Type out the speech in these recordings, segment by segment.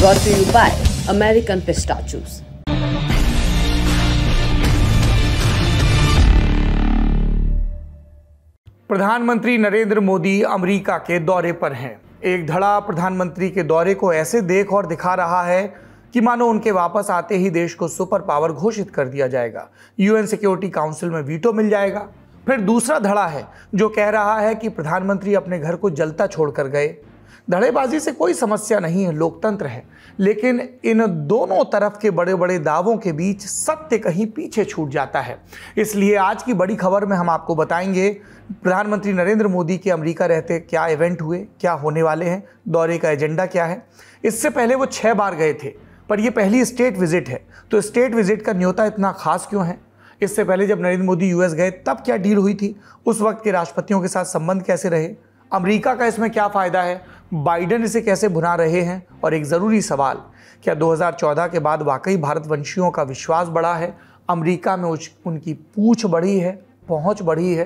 brought to you by American Pistachios. प्रधानमंत्री Narendra Modi America के दौरे पर हैं। एक धड़ा प्रधानमंत्री के दौरे को ऐसे देख और दिखा रहा है कि मानो उनके वापस आते ही देश को सुपर पावर घोषित कर दिया जाएगा, यूएन सिक्योरिटी काउंसिल में वीटो मिल जाएगा। फिर दूसरा धड़ा है जो कह रहा है कि प्रधानमंत्री अपने घर को जलता छोड़कर गए। धड़ेबाजी से कोई समस्या नहीं है, लोकतंत्र है, लेकिन इन दोनों तरफ के बड़े बड़े दावों के बीच सत्य कहीं पीछे छूट जाता है। इसलिए आज की बड़ी खबर में हम आपको बताएंगे प्रधानमंत्री नरेंद्र मोदी के अमेरिका रहते क्या इवेंट हुए, क्या होने वाले हैं, दौरे का एजेंडा क्या है। इससे पहले वो 6 बार गए थे, पर ये पहली स्टेट विजिट है, तो स्टेट विजिट का न्योता इतना खास क्यों है। इससे पहले जब नरेंद्र मोदी यूएस गए तब क्या डील हुई थी, उस वक्त के राष्ट्रपतियों के साथ संबंध कैसे रहे, अमेरिका का इसमें क्या फ़ायदा है, बाइडेन इसे कैसे भुना रहे हैं, और एक ज़रूरी सवाल, क्या 2014 के बाद वाकई भारतवंशियों का विश्वास बढ़ा है, अमेरिका में उनकी पूछ बढ़ी है, पहुंच बढ़ी है,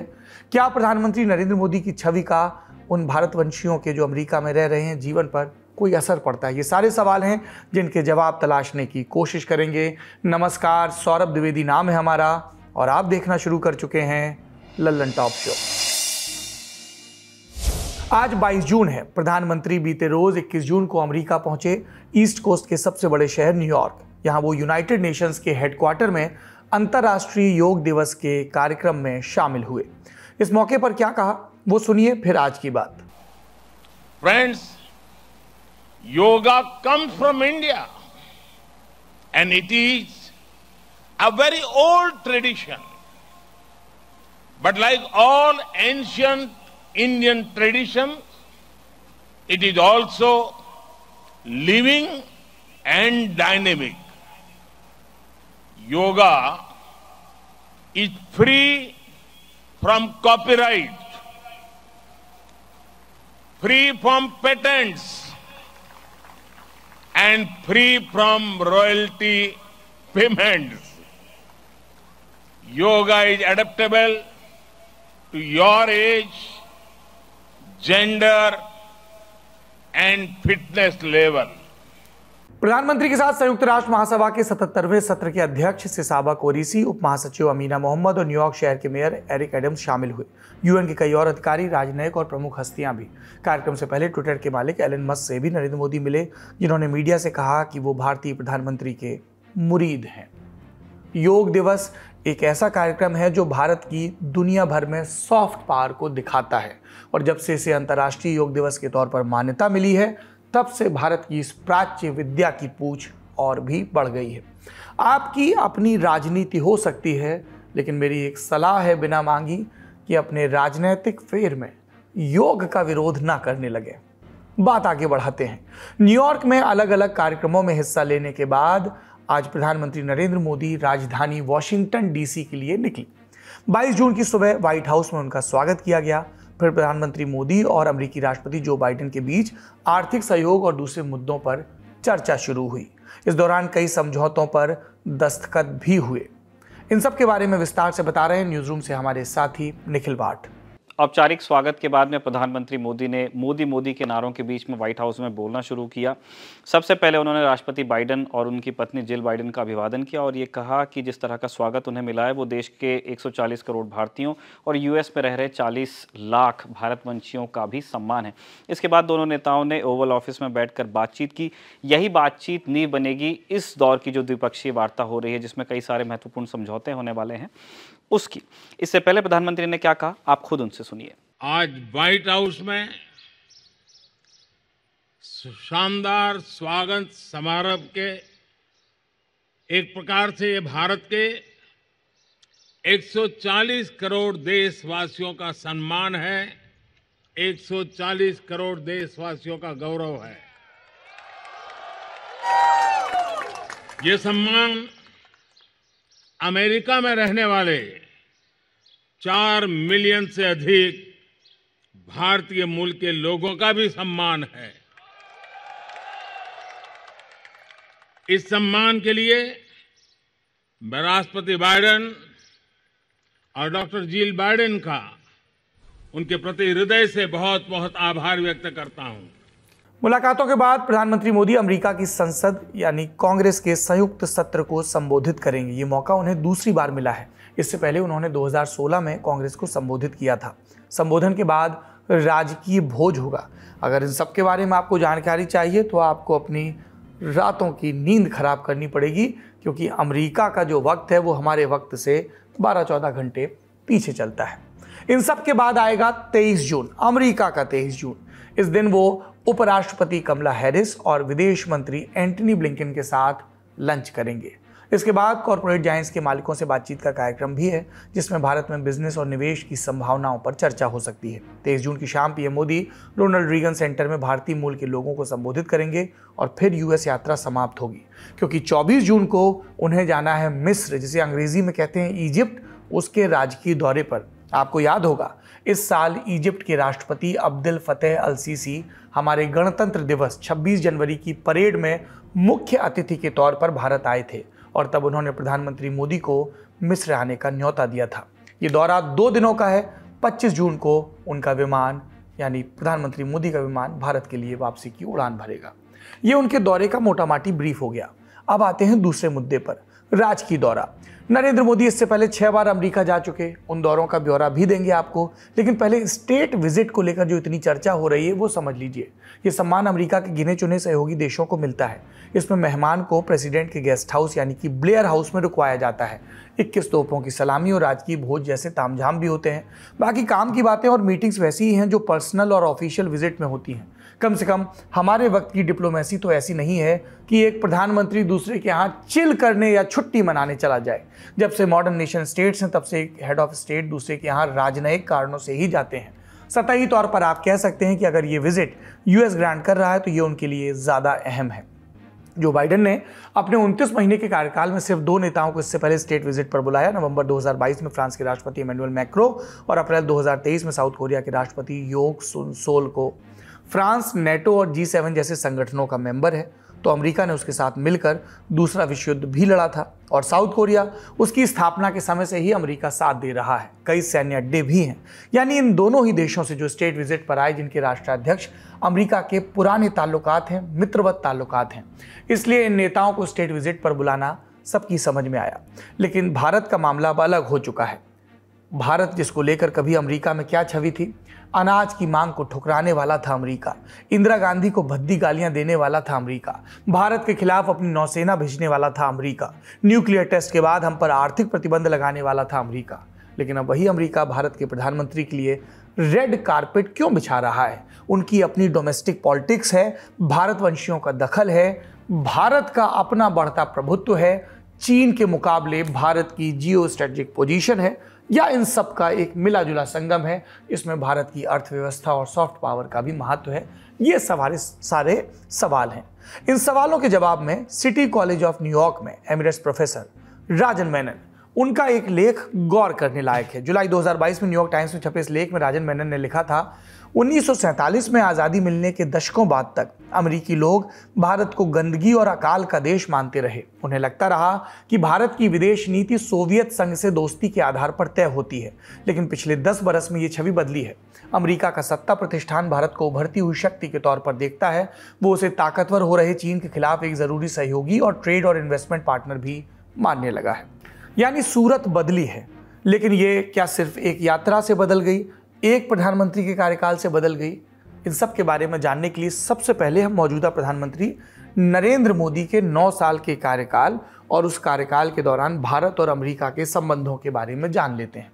क्या प्रधानमंत्री नरेंद्र मोदी की छवि का उन भारतवंशियों के जो अमेरिका में रह रहे हैं जीवन पर कोई असर पड़ता है। ये सारे सवाल हैं जिनके जवाब तलाशने की कोशिश करेंगे। नमस्कार, सौरभ द्विवेदी नाम है हमारा और आप देखना शुरू कर चुके हैं लल्लन टॉप शो। आज 22 जून है। प्रधानमंत्री बीते रोज 21 जून को अमेरिका पहुंचे, ईस्ट कोस्ट के सबसे बड़े शहर न्यूयॉर्क। यहां वो यूनाइटेड नेशंस के हेडक्वार्टर में अंतर्राष्ट्रीय योग दिवस के कार्यक्रम में शामिल हुए। इस मौके पर क्या कहा वो सुनिए, फिर आज की बात। Friends, yoga comes from India and it is a very old tradition. But like all ancient Indian traditions, it is also living and dynamic. Yoga is free from copyright, free from patents, and free from royalty payments. Yoga is adaptable to your age, gender and fitness level. प्रधानमंत्री के साथ संयुक्त राष्ट्र महासभा के 77वें सत्र के अध्यक्ष सिसाबा कोरीसी, उप महासचिव अमीना मोहम्मद और न्यूयॉर्क शहर के मेयर एरिक एडम्स शामिल हुए। यूएन के कई और अधिकारी, राजनयिक और प्रमुख हस्तियां भी। कार्यक्रम से पहले ट्विटर के मालिक एलन मस्क से भी नरेंद्र मोदी मिले, जिन्होंने मीडिया से कहा कि वो भारतीय प्रधानमंत्री के मुरीद हैं। योग दिवस एक ऐसा कार्यक्रम है जो भारत की दुनिया भर में सॉफ्ट पावर को दिखाता है, और जब से इसे अंतर्राष्ट्रीय योग दिवस के तौर पर मान्यता मिली है तब से भारत की इस प्राच्य विद्या की पूछ और भी बढ़ गई है। आपकी अपनी राजनीति हो सकती है, लेकिन मेरी एक सलाह है बिना मांगी कि अपने राजनीतिक फेर में योग का विरोध ना करने लगे। बात आगे बढ़ाते हैं। न्यूयॉर्क में अलग अलग कार्यक्रमों में हिस्सा लेने के बाद आज प्रधानमंत्री नरेंद्र मोदी राजधानी वॉशिंगटन डीसी के लिए निकली। 22 जून की सुबह व्हाइट हाउस में उनका स्वागत किया गया। फिर प्रधानमंत्री मोदी और अमेरिकी राष्ट्रपति जो बाइडेन के बीच आर्थिक सहयोग और दूसरे मुद्दों पर चर्चा शुरू हुई। इस दौरान कई समझौतों पर दस्तखत भी हुए। इन सब के बारे में विस्तार से बता रहे हैं न्यूज रूम से हमारे साथी निखिल भाट। औपचारिक स्वागत के बाद में प्रधानमंत्री मोदी ने मोदी के नारों के बीच में व्हाइट हाउस में बोलना शुरू किया। सबसे पहले उन्होंने राष्ट्रपति बाइडेन और उनकी पत्नी जिल बाइडेन का अभिवादन किया और ये कहा कि जिस तरह का स्वागत उन्हें मिला है वो देश के 140 करोड़ भारतीयों और यूएस में रह रहे 40 लाख भारतवंशियों का भी सम्मान है। इसके बाद दोनों नेताओं ने ओवल ऑफिस में बैठकर बातचीत की। यही बातचीत नींव बनेगी इस दौर की जो द्विपक्षीय वार्ता हो रही है, जिसमें कई सारे महत्वपूर्ण समझौते होने वाले हैं उसकी। इससे पहले प्रधानमंत्री ने क्या कहा, आप खुद उनसे सुनिए। आज व्हाइट हाउस में शानदार स्वागत समारोह के एक प्रकार से ये भारत के 140 करोड़ देशवासियों का सम्मान है, 140 करोड़ देशवासियों का गौरव है। ये सम्मान अमेरिका में रहने वाले 4 मिलियन से अधिक भारतीय मूल के लोगों का भी सम्मान है। इस सम्मान के लिए मैं राष्ट्रपति बाइडेन और डॉक्टर जिल बाइडेन का उनके प्रति हृदय से बहुत बहुत आभार व्यक्त करता हूं। मुलाकातों के बाद प्रधानमंत्री मोदी अमेरिका की संसद यानी कांग्रेस के संयुक्त सत्र को संबोधित करेंगे। ये मौका उन्हें दूसरी बार मिला है। इससे पहले उन्होंने 2016 में कांग्रेस को संबोधित किया था। संबोधन के बाद राजकीय भोज होगा। अगर इन सब के बारे में आपको जानकारी चाहिए तो आपको अपनी रातों की नींद खराब करनी पड़ेगी, क्योंकि अमेरिका का जो वक्त है वो हमारे वक्त से 12-14 घंटे पीछे चलता है। इन सब के बाद आएगा 23 जून, अमेरिका का 23 जून। इस दिन वो उपराष्ट्रपति कमला हैरिस और विदेश मंत्री एंटनी ब्लिंकन के साथ लंच करेंगे। इसके बाद कॉरपोरेट जायंट्स के मालिकों से बातचीत का कार्यक्रम भी है, जिसमें भारत में बिजनेस और निवेश की संभावनाओं पर चर्चा हो सकती है। 23 जून की शाम PM Modi Ronald Reagan Center में भारतीय मूल के लोगों को संबोधित करेंगे और फिर यूएस यात्रा समाप्त होगी, क्योंकि 24 जून को उन्हें जाना है मिस्र, जिसे अंग्रेजी में कहते हैं इजिप्ट, उसके राजकीय दौरे पर। आपको याद होगा इस साल इजिप्ट के राष्ट्रपति अब्देल फतेह अल सीसी हमारे गणतंत्र दिवस 26 जनवरी की परेड में मुख्य अतिथि के तौर पर भारत आए थे और तब उन्होंने प्रधानमंत्री मोदी को मिस्र आने का न्योता दिया था। ये दौरा 2 दिनों का है। 25 जून को उनका विमान यानी प्रधानमंत्री मोदी का विमान भारत के लिए वापसी की उड़ान भरेगा। ये उनके दौरे का मोटामाटी ब्रीफ हो गया। अब आते हैं दूसरे मुद्दे पर, राजकीय दौरा। नरेंद्र मोदी इससे पहले 6 बार अमेरिका जा चुके, उन दौरों का ब्यौरा भी देंगे आपको। लेकिन पहले स्टेट विजिट को लेकर जो इतनी चर्चा हो रही है वो समझ लीजिए। ये सम्मान अमेरिका के गिने चुने सहयोगी देशों को मिलता है। इसमें मेहमान को प्रेसिडेंट के गेस्ट हाउस यानी कि ब्लेयर हाउस में रुकवाया जाता है। 21 तोपों की सलामी और राजकीय भोज जैसे तामझाम भी होते हैं। बाकी काम की बातें और मीटिंग्स वैसी ही हैं जो पर्सनल और ऑफिशियल विजिट में होती हैं। कम से कम हमारे वक्त की डिप्लोमेसी तो ऐसी नहीं है कि एक प्रधानमंत्री दूसरे के यहाँ चिल करने या छुट्टी मनाने चला जाए। जब से मॉडर्न नेशन स्टेट्स हैं तब से एक हेड ऑफ स्टेट दूसरे के यहाँ राजनयिक कारणों से ही जाते हैं। सतही तौर पर आप कह सकते हैं कि अगर ये विजिट यूएस ग्रांट कर रहा है तो ये उनके लिए ज़्यादा अहम है। जो बाइडेन ने अपने 29 महीने के कार्यकाल में सिर्फ 2 नेताओं को इससे पहले स्टेट विजिट पर बुलाया। नवंबर 2022 में फ्रांस के राष्ट्रपति इमैनुअल मैक्रों और अप्रैल 2023 में साउथ कोरिया के राष्ट्रपति योक सुन सोल को। फ्रांस नेटो और G7 जैसे संगठनों का मेंबर है, तो अमेरिका ने उसके साथ मिलकर दूसरा विश्व युद्ध भी लड़ा था और साउथ कोरिया उसकी स्थापना के समय से ही अमेरिका साथ दे रहा है। कई सैन्य अड्डे भी हैं। यानी इन दोनों ही देशों से जो स्टेट विजिट पर आए, जिनके राष्ट्राध्यक्ष अमेरिका के पुराने ताल्लुकात हैं, मित्रवत ताल्लुकात हैं, इसलिए इन नेताओं को स्टेट विजिट पर बुलाना सबकी समझ में आया। लेकिन भारत का मामला अब अलग हो चुका है। भारत जिसको लेकर कभी अमेरिका में क्या छवि थी, अनाज की मांग को ठुकराने वाला था अमेरिका, इंदिरा गांधी को भद्दी गालियां देने वाला था अमेरिका, भारत के खिलाफ अपनी नौसेना भेजने वाला था अमेरिका, न्यूक्लियर टेस्ट के बाद हम पर आर्थिक प्रतिबंध लगाने वाला था अमेरिका। लेकिन अब वही अमेरिका भारत के प्रधानमंत्री के लिए रेड कारपेट क्यों बिछा रहा है? उनकी अपनी डोमेस्टिक पॉलिटिक्स है, भारतवंशियों का दखल है, भारत का अपना बढ़ता प्रभुत्व है, चीन के मुकाबले भारत की जियो स्ट्रेटेजिक पोजीशन है, या इन सब का एक मिला जुला संगम है। इसमें भारत की अर्थव्यवस्था और सॉफ्ट पावर का भी महत्व है। ये सारे सवाल हैं। इन सवालों के जवाब में सिटी कॉलेज ऑफ न्यूयॉर्क में एमिरेट्स प्रोफेसर राजन मेनन, उनका एक लेख गौर करने लायक है। जुलाई 2022 में न्यूयॉर्क टाइम्स में छपे इस लेख में राजन मेनन ने लिखा था, 1947 में आज़ादी मिलने के दशकों बाद तक अमेरिकी लोग भारत को गंदगी और अकाल का देश मानते रहे। उन्हें लगता रहा कि भारत की विदेश नीति सोवियत संघ से दोस्ती के आधार पर तय होती है। लेकिन पिछले 10 बरस में ये छवि बदली है। अमेरिका का सत्ता प्रतिष्ठान भारत को उभरती हुई शक्ति के तौर पर देखता है। वो उसे ताकतवर हो रहे चीन के खिलाफ एक ज़रूरी सहयोगी और ट्रेड और इन्वेस्टमेंट पार्टनर भी मानने लगा है। यानी सूरत बदली है। लेकिन ये क्या सिर्फ एक यात्रा से बदल गई, एक प्रधानमंत्री के कार्यकाल से बदल गई? इन सब के बारे में जानने के लिए सबसे पहले हम मौजूदा प्रधानमंत्री नरेंद्र मोदी के 9 साल के कार्यकाल और उस कार्यकाल के दौरान भारत और अमेरिका के संबंधों के बारे में जान लेते हैं।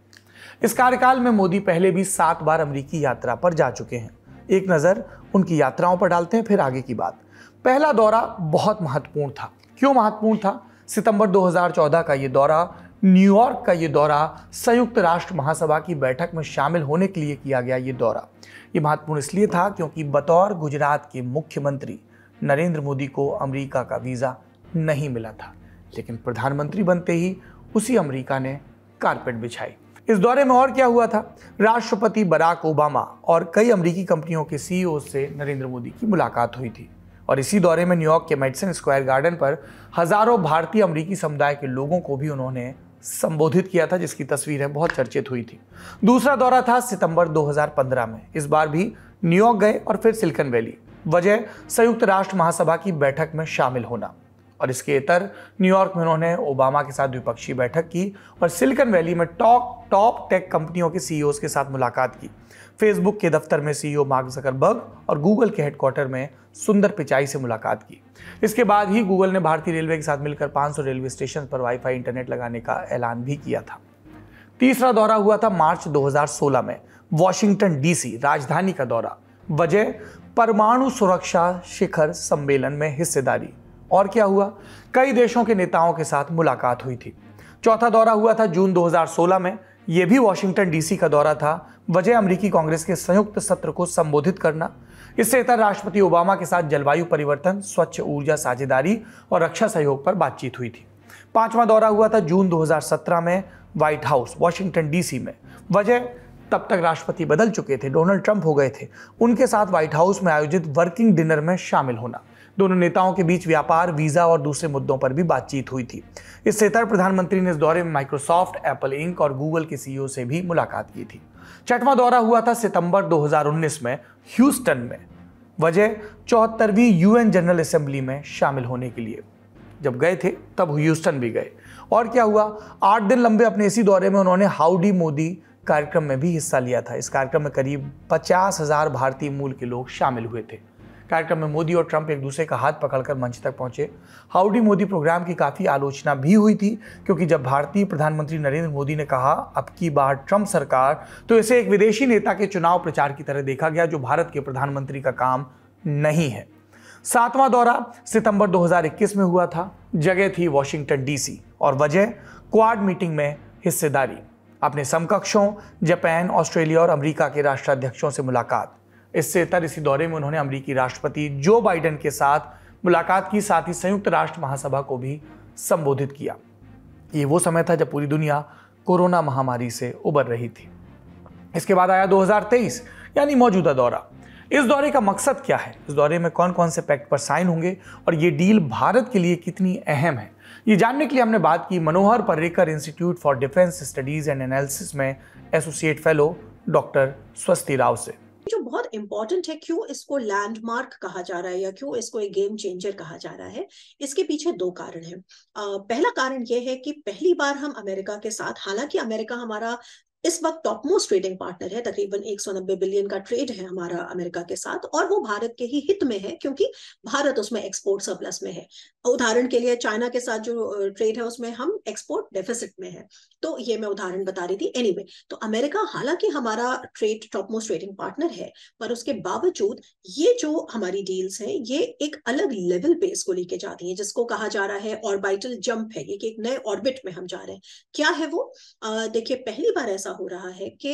इस कार्यकाल में मोदी पहले भी 7 बार अमेरिकी यात्रा पर जा चुके हैं। एक नज़र उनकी यात्राओं पर डालते हैं, फिर आगे की बात। पहला दौरा बहुत महत्वपूर्ण था। क्यों महत्वपूर्ण था? सितंबर 2014 का ये दौरा, न्यूयॉर्क का ये दौरा, संयुक्त राष्ट्र महासभा की बैठक में शामिल होने के लिए किया गया ये दौरा। ये महत्वपूर्ण इसलिए था क्योंकि बतौर गुजरात के मुख्यमंत्री नरेंद्र मोदी को अमेरिका का वीज़ा नहीं मिला था। लेकिन प्रधानमंत्री बनते ही उसी अमेरिका ने कारपेट बिछाई। इस दौरे में और क्या हुआ था? राष्ट्रपति बराक ओबामा और कई अमेरिकी कंपनियों के सीईओ से नरेंद्र मोदी की मुलाकात हुई थी। और इसी दौरे में न्यूयॉर्क के मेडिसन स्क्वायर गार्डन पर हजारों भारतीय अमेरिकी समुदाय के लोगों को भी उन्होंने संबोधित किया था, जिसकी तस्वीरें बहुत चर्चित हुई थी। दूसरा दौरा था सितंबर 2015 में। इस बार भी न्यूयॉर्क गए और फिर सिलिकॉन वैली। वजह संयुक्त राष्ट्र महासभा की बैठक में शामिल होना। और इसके इतर न्यूयॉर्क में उन्होंने ओबामा के साथ द्विपक्षीय बैठक की और सिलिकॉन वैली में टॉप टेक कंपनियों के सीईओज के साथ मुलाकात की। फेसबुक के दफ्तर में सीईओ मार्क जकरबर्ग और गूगल के हेडक्वार्टर में सुंदर पिचाई से मुलाकात की। इसके बाद ही गूगल ने भारतीय रेलवे के साथ मिलकर 500 रेलवे स्टेशन पर वाईफाई इंटरनेट लगाने का ऐलान भी किया था। तीसरा दौरा हुआ था मार्च 2016 में, वॉशिंगटन डीसी राजधानी का दौरा। वजह परमाणु सुरक्षा शिखर सम्मेलन में हिस्सेदारी। और क्या हुआ, कई देशों के नेताओं के साथ मुलाकात हुई थी। चौथा दौरा हुआ था जून 2016 में, यह भी वॉशिंगटन डीसी का दौरा था। वजह अमेरिकी कांग्रेस के संयुक्त सत्र को संबोधित करना। इससे इतर राष्ट्रपति ओबामा के साथ जलवायु परिवर्तन, स्वच्छ ऊर्जा साझेदारी और रक्षा सहयोग पर बातचीत हुई थी। पांचवा दौरा हुआ था जून 2017 में, व्हाइट हाउस वॉशिंगटन डीसी में। वजह तब तक राष्ट्रपति बदल चुके थे, डोनाल्ड ट्रंप हो गए थे। उनके साथ व्हाइट हाउस में आयोजित वर्किंग डिनर में शामिल होना। दोनों नेताओं के बीच व्यापार, वीजा और दूसरे मुद्दों पर भी बातचीत हुई थी। इससे इतर प्रधानमंत्री ने इस दौरे में माइक्रोसॉफ्ट, एप्पल इंक और गूगल के सीईओ से भी मुलाकात की थी। छठवां दौरा हुआ था सितंबर 2019 में, ह्यूस्टन में। वजह 74वीं यूएन जनरल असेंबली में शामिल होने के लिए। जब गए थे तब ह्यूस्टन भी गए। और क्या हुआ, 8 दिन लंबे अपने इसी दौरे में उन्होंने हाउडी मोदी कार्यक्रम में भी हिस्सा लिया था। इस कार्यक्रम में करीब 50,000 भारतीय मूल के लोग शामिल हुए थे। कार्यक्रम में मोदी और ट्रंप एक दूसरे का हाथ पकड़कर मंच तक पहुंचे। हाउडी मोदी प्रोग्राम की काफ़ी आलोचना भी हुई थी, क्योंकि जब भारतीय प्रधानमंत्री नरेंद्र मोदी ने कहा अब की बार ट्रंप सरकार, तो इसे एक विदेशी नेता के चुनाव प्रचार की तरह देखा गया, जो भारत के प्रधानमंत्री का काम नहीं है। सातवां दौरा सितंबर 2021 में हुआ था। जगह थी वॉशिंगटन डीसी और वजह क्वाड मीटिंग में हिस्सेदारी। अपने समकक्षों जापान, ऑस्ट्रेलिया और अमेरिका के राष्ट्राध्यक्षों से मुलाकात। इससे इतर इसी दौरे में उन्होंने अमेरिकी राष्ट्रपति जो बाइडेन के साथ मुलाकात की, साथ ही संयुक्त राष्ट्र महासभा को भी संबोधित किया। ये वो समय था जब पूरी दुनिया कोरोना महामारी से उबर रही थी। इसके बाद आया 2023 यानी मौजूदा दौरा। इस दौरे का मकसद क्या है, इस दौरे में कौन कौन से पैक्ट पर साइन होंगे और ये डील भारत के लिए कितनी अहम है, ये जानने के लिए हमने बात की Manohar Parrikar institute for defence studies and analysis में associate fellow doctor Swasti Rao से। जो बहुत इंपॉर्टेंट है, क्यों इसको लैंडमार्क कहा जा रहा है या क्यों इसको एक गेम चेंजर कहा जा रहा है, इसके पीछे 2 कारण हैं। पहला कारण यह है कि पहली बार हम अमेरिका के साथ, हालांकि अमेरिका हमारा इस वक्त टॉप मोस्ट ट्रेडिंग पार्टनर है, तकरीबन 190 बिलियन का ट्रेड है हमारा अमेरिका के साथ, और वो भारत के ही हित में है क्योंकि भारत उसमें एक्सपोर्ट सरप्लस में है। उदाहरण के लिए चाइना के साथ जो ट्रेड है उसमें हम एक्सपोर्ट डेफिसिट में है, तो ये मैं उदाहरण बता रही थी। एनीवे, तो अमेरिका हालांकि हमारा trade top most trading partner है, पर उसके बावजूद ये जो हमारी डील्स हैं ये एक अलग लेवल पे इसको लेके जाती हैं, जिसको कहा जा रहा है ऑर्बिटल जंप है, ये कि एक नए ऑर्बिट में हम जा रहे हैं। क्या है वो? देखिए, पहली बार ऐसा हो रहा है कि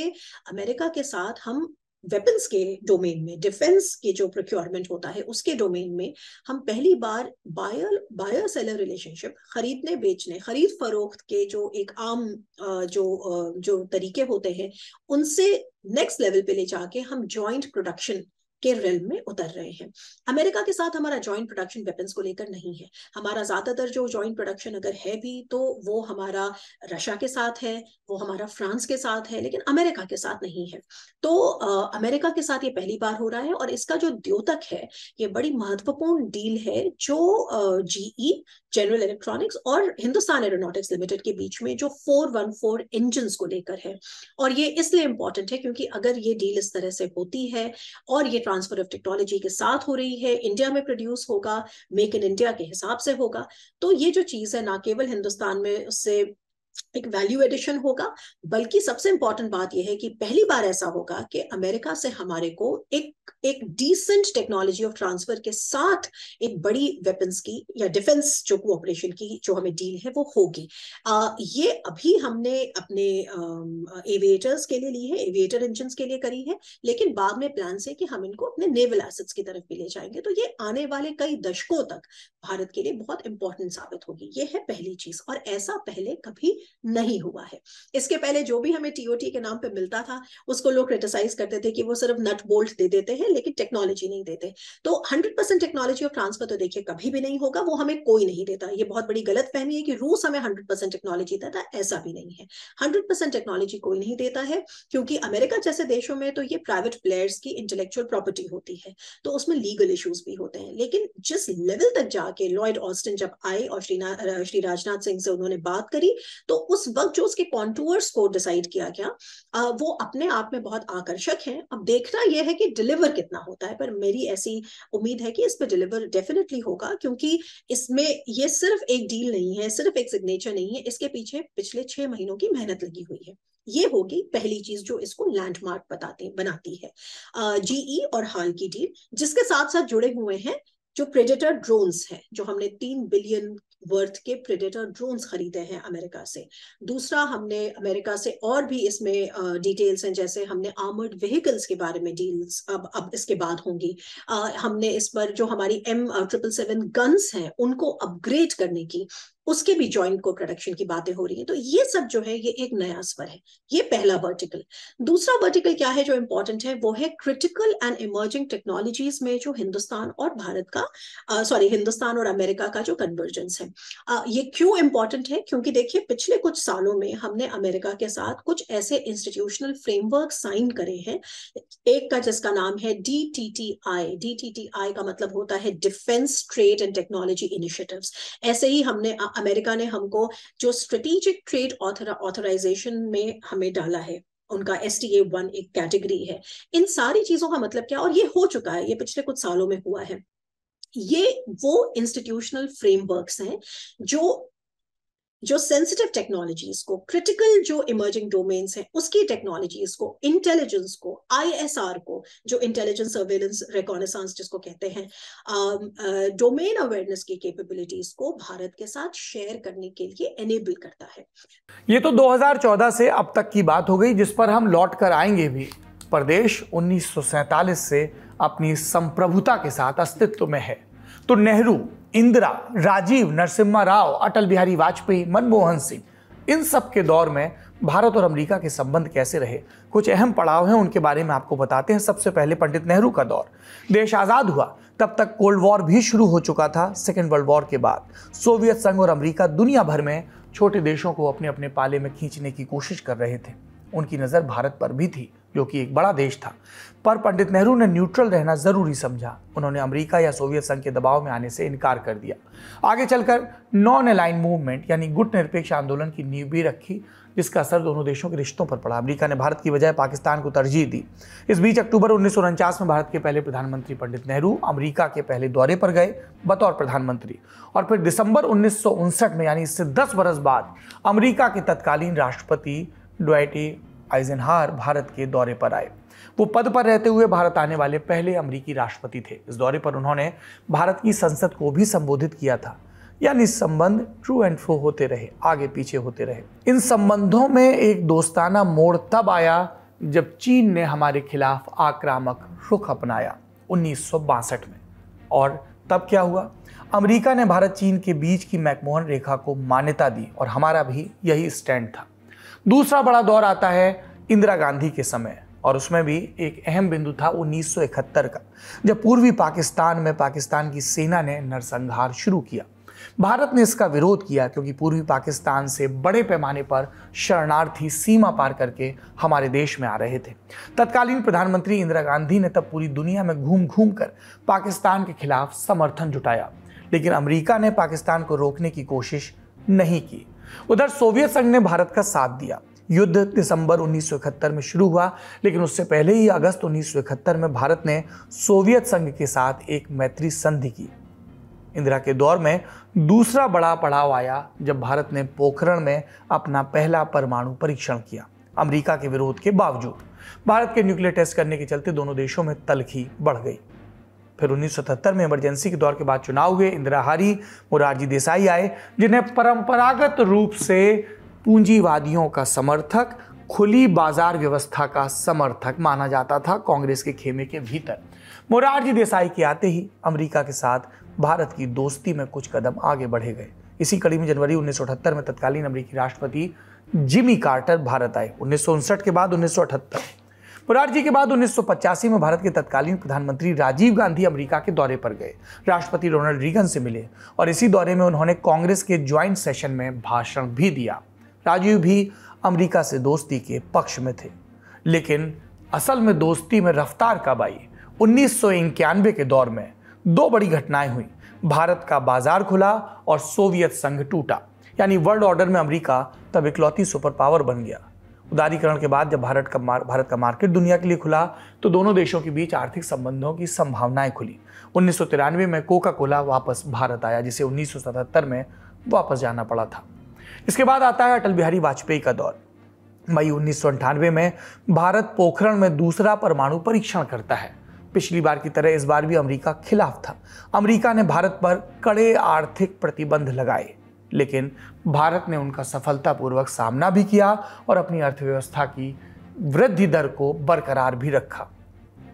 अमेरिका के साथ हम वेपन्स के डोमेन में, डिफेंस के जो प्रोक्योरमेंट होता है उसके डोमेन में हम पहली बार बायर सेलर रिलेशनशिप, खरीदने बेचने, खरीद फरोख्त के जो एक आम जो तरीके होते हैं उनसे नेक्स्ट लेवल पे ले जाके हम जॉइंट प्रोडक्शन के रेल में उतर रहे हैं। अमेरिका के साथ हमारा जॉइंट प्रोडक्शन वेपन्स को लेकर नहीं है। हमारा ज्यादातर जो जॉइंट प्रोडक्शन अगर है भी तो वो हमारा रशिया के साथ है, वो हमारा फ्रांस के साथ है, लेकिन अमेरिका के साथ नहीं है। तो अमेरिका के साथ ये पहली बार हो रहा है और इसका जो द्योतक है, ये बड़ी महत्वपूर्ण डील है जो जीई, जनरल इलेक्ट्रॉनिक्स और हिंदुस्तान एरोनॉटिक्स लिमिटेड के बीच में जो 414 इंजन को लेकर है। और ये इसलिए इंपॉर्टेंट है क्योंकि अगर ये डील इस तरह से होती है और ये ट्रांसफर ऑफ टेक्नोलॉजी के साथ हो रही है, इंडिया में प्रोड्यूस होगा, मेक इन इंडिया के हिसाब से होगा, तो ये जो चीज है ना केवल हिंदुस्तान में उससे एक वैल्यू एडिशन होगा, बल्कि सबसे इंपॉर्टेंट बात यह है कि पहली बार ऐसा होगा कि अमेरिका से हमारे को एक डिसेंट टेक्नोलॉजी ऑफ ट्रांसफर के साथ एक बड़ी वेपन्स की या डिफेंस जो कोऑपरेशन की जो हमें डील है वो होगी। ये अभी हमने अपने एविएटर्स के लिए ली है, एविएटर इंजन के लिए करी है, लेकिन बाद में प्लान से कि हम इनको अपने नेवल एसेट्स की तरफ भी ले जाएंगे, तो ये आने वाले कई दशकों तक भारत के लिए बहुत इंपॉर्टेंट साबित होगी। ये है पहली चीज, और ऐसा पहले कभी नहीं हुआ है। इसके पहले जो भी हमें टीओटी के नाम पे मिलता था उसको लोग क्रिटिसाइज करते थे कि वो सिर्फ नट बोल्ट दे देते हैं लेकिन टेक्नोलॉजी नहीं देते। तो 100% टेक्नोलॉजी ऑफ ट्रांसफर तो देखिए कभी भी नहीं होगा, वो हमें कोई नहीं देता। ये बहुत बड़ी गलत फहमी है कि रूस हमें 100% टेक्नोलॉजी देता है, ऐसा भी नहीं है। 100% टेक्नोलॉजी कोई नहीं देता है, क्योंकि अमेरिका जैसे देशों में तो ये प्राइवेट प्लेयर्स की इंटेलेक्चुअल प्रॉपर्टी होती है, तो उसमें लीगल इश्यूज भी होते हैं। लेकिन जिस लेवल तक जाके लॉयड ऑस्टिन जब आए और श्री राजनाथ सिंह से उन्होंने बात करी, तो उस वक्त जो उसके कॉन्टूर्स को डिसाइड किया गया वो अपने आप में बहुत आकर्षक है। अब देखना यह है कि डिलीवर कितना होता है, पर मेरी ऐसी उम्मीद है कि इस पर डिलीवर डेफिनेटली होगा, क्योंकि इसमें ये सिर्फ एक डील नहीं है, सिर्फ एक सिग्नेचर नहीं है, इसके पीछे पिछले 6 महीनों की मेहनत लगी हुई है। ये होगी पहली चीज जो इसको लैंडमार्क बनाती है। जीई और हाल की डील, जिसके साथ साथ जुड़े हुए हैं जो प्रेडेटर ड्रोन्स हैं, जो हमने 3 बिलियन वर्थ के प्रेडेटर ड्रोन्स खरीदे हैं अमेरिका से। दूसरा, हमने अमेरिका से और भी इसमें डिटेल्स हैं, जैसे हमने आर्मर्ड व्हीकल्स के बारे में डील्स अब इसके बाद होंगी। हमने इस पर जो हमारी M777 गन्स हैं उनको अपग्रेड करने की, उसके भी जॉइंट को प्रोडक्शन की बातें हो रही हैं। तो ये सब जो है ये एक नया स्वर है, ये पहला वर्टिकल। दूसरा वर्टिकल क्या है जो इंपॉर्टेंट है, वो है क्रिटिकल एंड इमर्जिंग टेक्नोलॉजीज में जो हिंदुस्तान और भारत का हिंदुस्तान और अमेरिका का जो कन्वर्जेंस है। ये क्यों इंपॉर्टेंट है, क्योंकि देखिए पिछले कुछ सालों में हमने अमेरिका के साथ कुछ ऐसे इंस्टीट्यूशनल फ्रेमवर्क साइन करे हैं। एक का जिसका नाम है DTTI। DTTI का मतलब होता है defence trade and technology initiatives. ऐसे ही हमने अमेरिका ने हमको जो स्ट्रेटेजिक ट्रेड ऑथराइजेशन में हमें डाला है, उनका STA1 एक कैटेगरी है। इन सारी चीजों का मतलब क्या, और ये हो चुका है, ये पिछले कुछ सालों में हुआ है। ये वो इंस्टीट्यूशनल फ्रेमवर्क्स हैं जो सेंसिटिव टेक्नोलॉजीज को, क्रिटिकल जो इमर्जिंग डोमेन्स हैं उसकी टेक्नोलॉजीज को, इंटेलिजेंस को, ISR को, जो इंटेलिजेंस सर्वेलेंस रिकॉनेसांस जिसको कहते हैं, डोमेन अवेयरनेस की कैपेबिलिटीज को भारत के साथ शेयर करने के लिए एनेबल करता है। ये तो 2014 से अब तक की बात हो गई, जिस पर हम लौट कर आएंगे भी। प्रदेश 1947 से अपनी संप्रभुता के साथ अस्तित्व में है, तो नेहरू, इंदिरा, राजीव, नरसिम्हा राव, अटल बिहारी वाजपेयी, मनमोहन सिंह, इन सब के दौर में भारत और अमेरिका के संबंध कैसे रहे, कुछ अहम पड़ाव हैं, उनके बारे में आपको बताते हैं। सबसे पहले पंडित नेहरू का दौर। देश आज़ाद हुआ तब तक कोल्ड वॉर भी शुरू हो चुका था। सेकेंड वर्ल्ड वॉर के बाद सोवियत संघ और अमेरिका दुनिया भर में छोटे देशों को अपने अपने पाले में खींचने की कोशिश कर रहे थे। उनकी नज़र भारत पर भी थी, जो कि एक बड़ा देश था, पर पंडित नेहरू ने न्यूट्रल रहना जरूरी समझा। उन्होंने अमेरिका या सोवियत संघ के दबाव में आने से इनकार कर दिया। आगे चलकर नॉन अलाइन मूवमेंट यानी गुट निरपेक्ष आंदोलन की नींव भी रखी, जिसका असर दोनों देशों के रिश्तों पर पड़ा। अमेरिका ने भारत की बजाय पाकिस्तान को तरजीह दी। इस बीच अक्टूबर 1949 में भारत के पहले प्रधानमंत्री पंडित नेहरू अमेरिका के पहले दौरे पर गए बतौर प्रधानमंत्री, और फिर दिसंबर 1959 में, यानी इससे 10 बरस बाद, अमेरिका के तत्कालीन राष्ट्रपति ड्वाइट आइजनहावर भारत के दौरे पर आए। वो पद पर रहते हुए भारत आने वाले पहले अमेरिकी राष्ट्रपति थे। इस दौरे पर उन्होंने भारत की संसद को भी संबोधित किया था। यानी संबंध ट्रू एंड फ्रो होते रहे, आगे पीछे होते रहे। इन संबंधों में एक दोस्ताना मोड़ तब आया जब चीन ने हमारे खिलाफ आक्रामक रुख अपनाया 1962 में। और तब क्या हुआ, अमेरिका ने भारत चीन के बीच की मैकमोहन रेखा को मान्यता दी, और हमारा भी यही स्टैंड था। दूसरा बड़ा दौर आता है इंदिरा गांधी के समय, और उसमें भी एक अहम बिंदु था 1971 का, जब पूर्वी पाकिस्तान में पाकिस्तान की सेना ने नरसंहार शुरू किया। भारत ने इसका विरोध किया क्योंकि पूर्वी पाकिस्तान से बड़े पैमाने पर शरणार्थी सीमा पार करके हमारे देश में आ रहे थे। तत्कालीन प्रधानमंत्री इंदिरा गांधी ने तब पूरी दुनिया में घूम घूम कर पाकिस्तान के खिलाफ समर्थन जुटाया, लेकिन अमेरिका ने पाकिस्तान को रोकने की कोशिश नहीं की। उधर सोवियत संघ ने भारत का साथ दिया। युद्ध दिसंबर 1971 में शुरू हुआ, लेकिन उससे पहले ही अगस्त 1971 में भारत ने सोवियत संघ के साथ एक मैत्री संधि की। इंदिरा के दौर में दूसरा बड़ा पड़ाव आया जब भारत ने पोखरण में अपना पहला परमाणु परीक्षण किया। अमेरिका के विरोध के बावजूद भारत के न्यूक्लियर टेस्ट करने के चलते दोनों देशों में तल्खी बढ़ गई। फिर 1977 में इमरजेंसी के दौर के बाद चुनाव हुए। इंदिरा हारी, मोरारजी देसाई आए, जिन्हें परंपरागत रूप से पूंजीवादियों का समर्थक, खुली बाजार व्यवस्था का समर्थक माना जाता था कांग्रेस के खेमे के भीतर। मोरारजी देसाई के आते ही अमेरिका के साथ भारत की दोस्ती में कुछ कदम आगे बढ़े गए। इसी कड़ी में जनवरी 1978 में तत्कालीन अमेरिकी राष्ट्रपति जिमी कार्टर भारत आए। 1959 के बाद 1978, मोरारजी के बाद 1985 में भारत के तत्कालीन प्रधानमंत्री राजीव गांधी अमेरिका के दौरे पर गए। राष्ट्रपति रोनाल्ड रीगन से मिले और इसी दौरे में उन्होंने कांग्रेस के ज्वाइंट सेशन में भाषण भी दिया। राजीव भी अमेरिका से दोस्ती के पक्ष में थे, लेकिन असल में दोस्ती में रफ्तार कब आई? 1991 के दौर में दो बड़ी घटनाएं हुई। भारत का बाजार खुला और सोवियत संघ टूटा, यानी वर्ल्ड ऑर्डर में अमेरिका तब इकलौती सुपर पावर बन गया। उदारीकरण के बाद जब भारत का मार्केट दुनिया के लिए खुला तो दोनों देशों के बीच आर्थिक संबंधों की संभावनाएं खुली। 1993 में कोका कोला वापस भारत आया, जिसे 1977 में वापस जाना पड़ा था। इसके बाद आता है अटल बिहारी वाजपेयी का दौर। मई 1998 में भारत पोखरण में दूसरा परमाणु परीक्षण करता है। पिछली बार की तरह इस बार भी अमेरिका खिलाफ था। अमेरिका ने भारत पर कड़े आर्थिक प्रतिबंध लगाए, लेकिन भारत ने उनका सफलतापूर्वक सामना भी किया और अपनी अर्थव्यवस्था की वृद्धि दर को बरकरार भी रखा।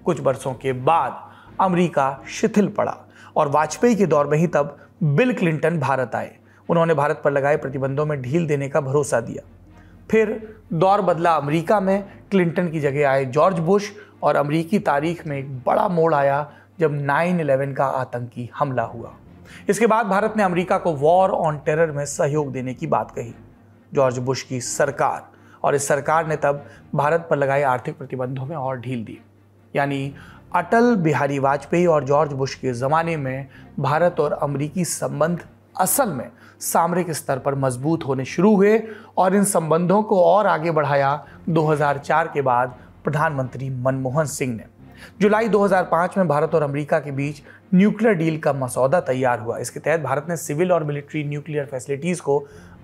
कुछ वर्षों के बाद अमेरिका शिथिल पड़ा और वाजपेयी के दौर में ही तब बिल क्लिंटन भारत आए। उन्होंने भारत पर लगाए प्रतिबंधों में ढील देने का भरोसा दिया। फिर दौर बदला, अमेरिका में क्लिंटन की जगह आए जॉर्ज बुश और अमेरिकी तारीख में एक बड़ा मोड़ आया जब 9/11 का आतंकी हमला हुआ। इसके बाद भारत ने अमेरिका को वॉर ऑन टेरर में सहयोग देने की बात कही। जॉर्ज बुश की सरकार और इस सरकार ने तब भारत पर लगाए आर्थिक प्रतिबंधों में और ढील दी। यानी अटल बिहारी वाजपेयी और जॉर्ज बुश के ज़माने में भारत और अमेरिकी संबंध असल में सामरिक स्तर पर मजबूत होने शुरू हुए और इन संबंधों को और आगे बढ़ाया 2004 के बाद प्रधानमंत्री मनमोहन सिंह ने। जुलाई 2005 में भारत और अमेरिका के बीच न्यूक्लियर डील का मसौदा तैयार हुआ। इसके तहत भारत ने सिविल और मिलिट्री न्यूक्लियर फैसिलिटीज़ को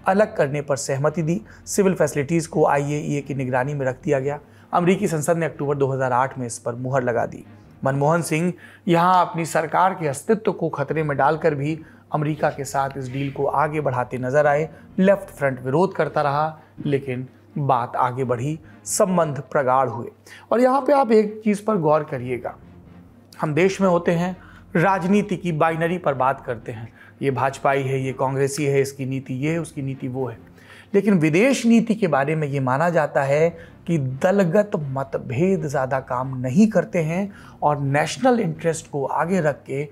अलग करने पर सहमति दी। सिविल फैसिलिटीज़ को IAEA की निगरानी में रख दिया गया। अमेरिकी संसद ने अक्टूबर 2008 में इस पर मुहर लगा दी। मनमोहन सिंह यहाँ अपनी सरकार के अस्तित्व को खतरे में डालकर भी अमेरिका के साथ इस डील को आगे बढ़ाते नजर आए। लेफ्ट फ्रंट विरोध करता रहा, लेकिन बात आगे बढ़ी, संबंध प्रगाढ़ हुए। और यहाँ पे आप एक चीज़ पर गौर करिएगा, हम देश में होते हैं, राजनीति की बाइनरी पर बात करते हैं, ये भाजपाई है, ये कांग्रेसी है, इसकी नीति ये है, उसकी नीति वो है। लेकिन विदेश नीति के बारे में ये माना जाता है कि दलगत मतभेद ज़्यादा काम नहीं करते हैं और नेशनल इंटरेस्ट को आगे रख के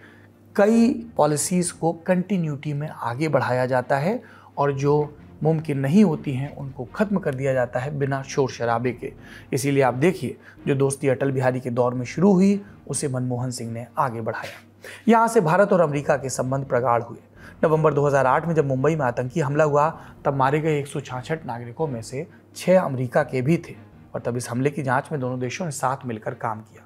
कई पॉलिसीज़ को कंटिन्यूटी में आगे बढ़ाया जाता है और जो मुमकिन नहीं होती हैं उनको ख़त्म कर दिया जाता है बिना शोर शराबे के। इसीलिए आप देखिए, जो दोस्ती अटल बिहारी के दौर में शुरू हुई उसे मनमोहन सिंह ने आगे बढ़ाया। यहाँ से भारत और अमेरिका के संबंध प्रगाढ़ हुए। नवंबर 2008 में जब मुंबई में आतंकी हमला हुआ तब मारे गए 166 नागरिकों में से 6 अमेरिका के भी थे और तब इस हमले की जांच में दोनों देशों ने साथ मिलकर काम किया।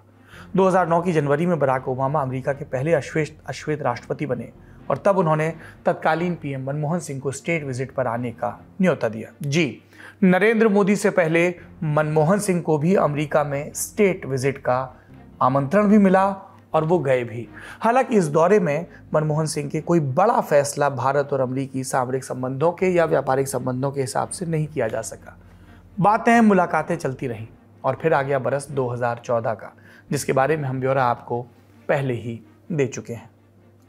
2009 की जनवरी में बराक ओबामा अमेरिका के पहले अश्वेत राष्ट्रपति बने और तब उन्होंने तत्कालीन PM मनमोहन सिंह को स्टेट विजिट पर आने का न्योता दिया। जी, नरेंद्र मोदी से पहले मनमोहन सिंह को भी अमेरिका में स्टेट विजिट का आमंत्रण भी मिला और वो गए भी। हालांकि इस दौरे में मनमोहन सिंह के कोई बड़ा फैसला भारत और अमेरिकी सामरिक संबंधों के या व्यापारिक संबंधों के हिसाब से नहीं किया जा सका। बातें, मुलाकातें चलती रहीं और फिर आ गया बरस 2014 का, जिसके बारे में हम ब्यौरा आपको पहले ही दे चुके हैं।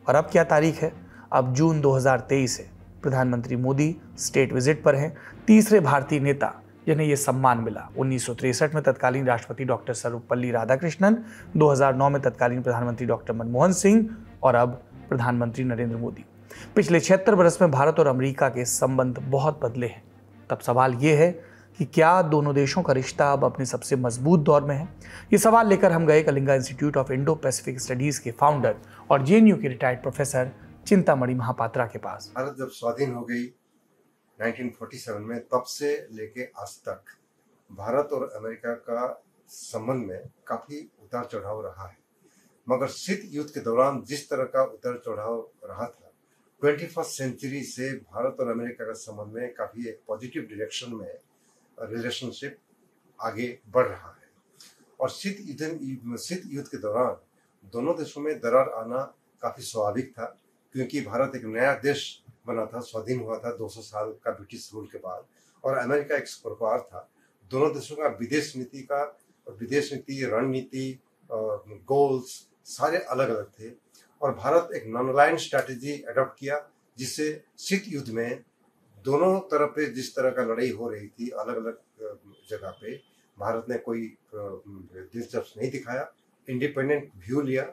और अब क्या तारीख है? अब जून 2023 है। प्रधानमंत्री मोदी स्टेट विजिट पर हैं, तीसरे भारतीय नेता जिन्हें यह सम्मान मिला। 1963 में तत्कालीन राष्ट्रपति डॉक्टर सर्वपल्ली राधाकृष्णन, 2009 में तत्कालीन प्रधानमंत्री डॉक्टर मनमोहन सिंह और अब प्रधानमंत्री नरेंद्र मोदी। पिछले 76 वर्ष में भारत और अमेरिका के संबंध बहुत बदले हैं। तब सवाल ये है कि क्या दोनों देशों का रिश्ता अब अपने सबसे मजबूत दौर में है? ये सवाल लेकर हम गए Kalinga institute of Indo Pacific studies के फाउंडर और JNU के रिटायर्ड प्रोफेसर चिंतामणि महापात्रा के पास। भारत जब स्वाधीन हो गई 1947 में, तब से लेके आज तक भारत और अमेरिका का संबंध में काफी उतार चढ़ाव रहा है। मगर शीत युद्ध के दौरान जिस तरह का उतार चढ़ाव रहा था, 21st सेंचुरी से भारत और अमेरिका का संबंध में काफी एक पॉजिटिव डायरेक्शन में रिलेशनशिप आगे बढ़ रहा है। और शीत युद्ध के दौरान दोनों देशों में दरार आना काफी स्वाभाविक था, क्योंकि भारत एक नया देश बना था, स्वाधीन हुआ था 200 साल का ब्रिटिश रूल के बाद, और अमेरिका एक सुपर पावर था। दोनों देशों का विदेश नीति, रणनीति, गोल्स सारे अलग अलग थे और भारत एक नॉन अलाइंड स्ट्रैटेजी अडॉप्ट किया, जिससे शीत युद्ध में दोनों तरफ पे जिस तरह का लड़ाई हो रही थी अलग अलग जगह पे, भारत ने कोई दिलचस्प नहीं दिखाया, इंडिपेंडेंट व्यू लिया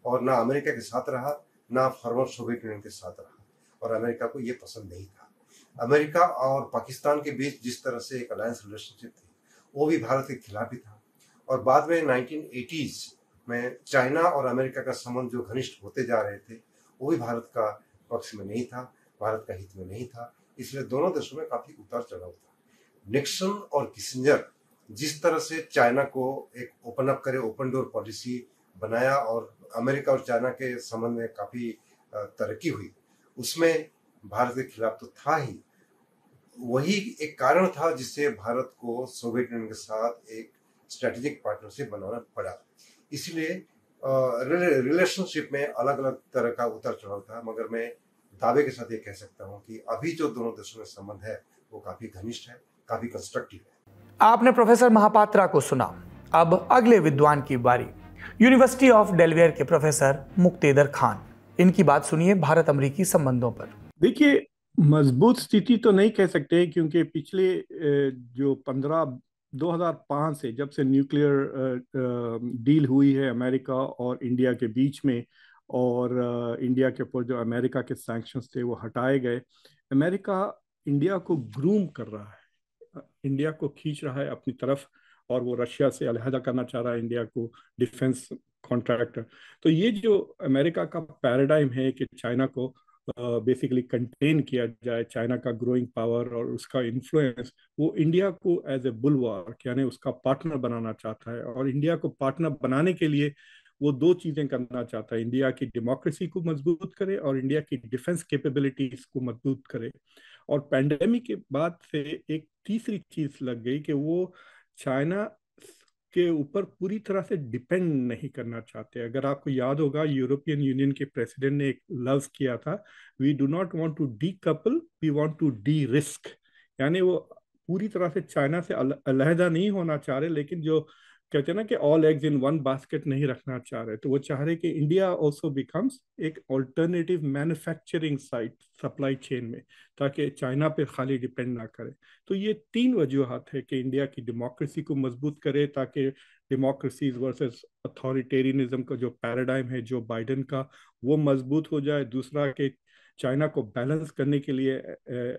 और ना अमेरिका के साथ रहा ना फॉर्मर सोवियत यूनियन के साथ रहा, और अमेरिका को ये पसंद नहीं था। अमेरिका और पाकिस्तान के बीच जिस तरह से एक अलायंस रिलेशनशिप थी वो भी भारत के खिलाफ ही था। और बाद में 1980s में चाइना और अमेरिका का संबंध जो घनिष्ठ होते जा रहे थे वो भी भारत का पक्ष में नहीं था, भारत का हित में नहीं था, इसलिए दोनों देशों में काफी उतार चढ़ाव था। निक्सन और किसिंजर जिस तरह से चाइना को एक ओपन अप करे, ओपन डोर पॉलिसी बनाया और अमेरिका और चाइना के संबंध में काफी तरक्की हुई, उसमें भारत के खिलाफ तो था ही। वही एक कारण था जिससे भारत को सोवियत यूनियन के साथ एक स्ट्रेटेजिक पार्टनरशिप बनाना पड़ा। इसलिए रिलेशनशिप में अलग अलग तरह का उतार चढ़ाव था, मगर मैं दावे के साथ ये कह सकता हूँ कि अभी जो दोनों देशों में संबंध है वो काफी घनिष्ठ है, काफी कंस्ट्रक्टिव है। आपने प्रोफेसर महापात्रा को सुना। अब अगले विद्वान की बारी, यूनिवर्सिटी ऑफ डेलवेयर के प्रोफेसर मुक्तेदर खान। इनकी बात सुनिए भारत अमेरिकी संबंधों पर। देखिए, मजबूत स्थिति तो नहीं कह सकते, क्योंकि पिछले जो 2005 से जब से न्यूक्लियर डील हुई है अमेरिका और इंडिया के बीच में, और इंडिया के ऊपर जो अमेरिका के सैंक्शंस थे वो हटाए गए, अमेरिका इंडिया को ग्रूम कर रहा है, इंडिया को खींच रहा है अपनी तरफ, और वो रशिया से अलहदा करना चाह रहा है इंडिया को डिफेंस कॉन्ट्रैक्टर। तो ये जो अमेरिका का पैराडाइम है कि चाइना को बेसिकली कंटेन किया जाए, चाइना का ग्रोइंग पावर और उसका इन्फ्लुएंस, वो इंडिया को एज ए बुलवार्क यानी उसका पार्टनर बनाना चाहता है। और इंडिया को पार्टनर बनाने के लिए वो दो चीजें करना चाहता है, इंडिया की डेमोक्रेसी को मजबूत करे और इंडिया की डिफेंस कैपेबिलिटीज को मजबूत करे। और पैंडेमिक के बाद से एक तीसरी चीज लग गई कि वो चाइना के ऊपर पूरी तरह से डिपेंड नहीं करना चाहते। अगर आपको याद होगा, यूरोपियन यूनियन के प्रेसिडेंट ने एक लफ्ज किया था, we do not want to decouple, we want to derisk. यानी वो पूरी तरह से चाइना से अलहदा नहीं होना चाह रहे, लेकिन जो कहते हैं ना कि all eggs in one basket नहीं रखना चाह रहे। तो वो चाह रहे कि इंडिया ऑल्सो बिकम्स एक alternative manufacturing site supply chain में, ताकि चाइना पे खाली डिपेंड ना करे। तो ये तीन वजूहत है कि इंडिया की डेमोक्रेसी को मजबूत करे, ताकि डेमोक्रेसीज वर्सेस अथॉरिटेरियनिज्म का जो पैराडाइम है जो बाइडेन का, वो मजबूत हो जाए। दूसरा कि चाइना को बैलेंस करने के लिए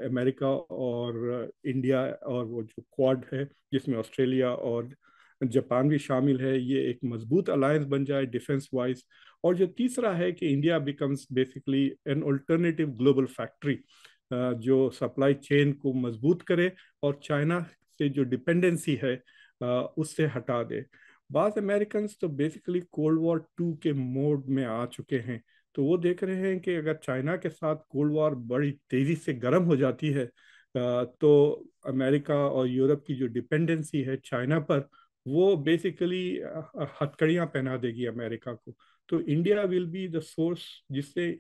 अमेरिका और इंडिया और वो जो क्वाड है जिसमें ऑस्ट्रेलिया और जापान भी शामिल है, ये एक मजबूत अलायंस बन जाए डिफेंस वाइज। और जो तीसरा है कि India becomes basically an alternative global factory, जो सप्लाई चेन को मजबूत करे और चाइना से जो डिपेंडेंसी है उससे हटा दे। बाज़ अमेरिकन तो बेसिकली कोल्ड वॉर 2 के मोड में आ चुके हैं, तो वो देख रहे हैं कि अगर चाइना के साथ कोल्ड वॉर बड़ी तेज़ी से गर्म हो जाती है तो अमेरिका और यूरोप की जो डिपेंडेंसी है चाइना पर, वो बेसिकली हथकड़ियाँ पहना देगी अमेरिका को। तो India will be the source जिससे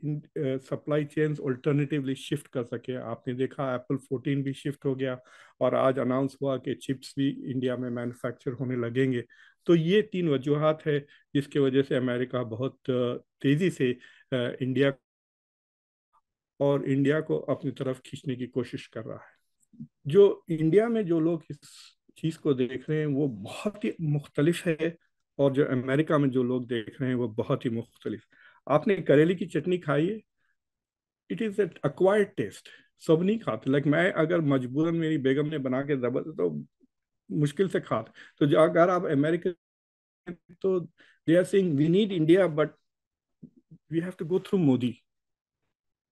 सप्लाई चेन्स अल्टरनेटिवली शिफ्ट कर सके। आपने देखा एप्पल 14 भी शिफ्ट हो गया, और आज अनाउंस हुआ कि चिप्स भी इंडिया में मैन्युफैक्चर होने लगेंगे। तो ये तीन वजूहत है जिसकी वजह से अमेरिका बहुत तेज़ी से इंडिया को अपनी तरफ खींचने की कोशिश कर रहा है। जो इंडिया में जो लोग इस चीज़ को देख रहे हैं वो बहुत ही मुख्तलिफ है, और जो अमेरिका में जो लोग देख रहे हैं वो बहुत ही मुख्तलिफ। आपने करेले की चटनी खाई है? It is at acquired taste, सब नहीं खाते। लाइक मैं अगर मजबूरन मेरी बेगम ने बना के जबरदस्त तो मुश्किल से खाते। तो जो अगर आप अमेरिका, तो they are saying we need India but we have to go through Modi,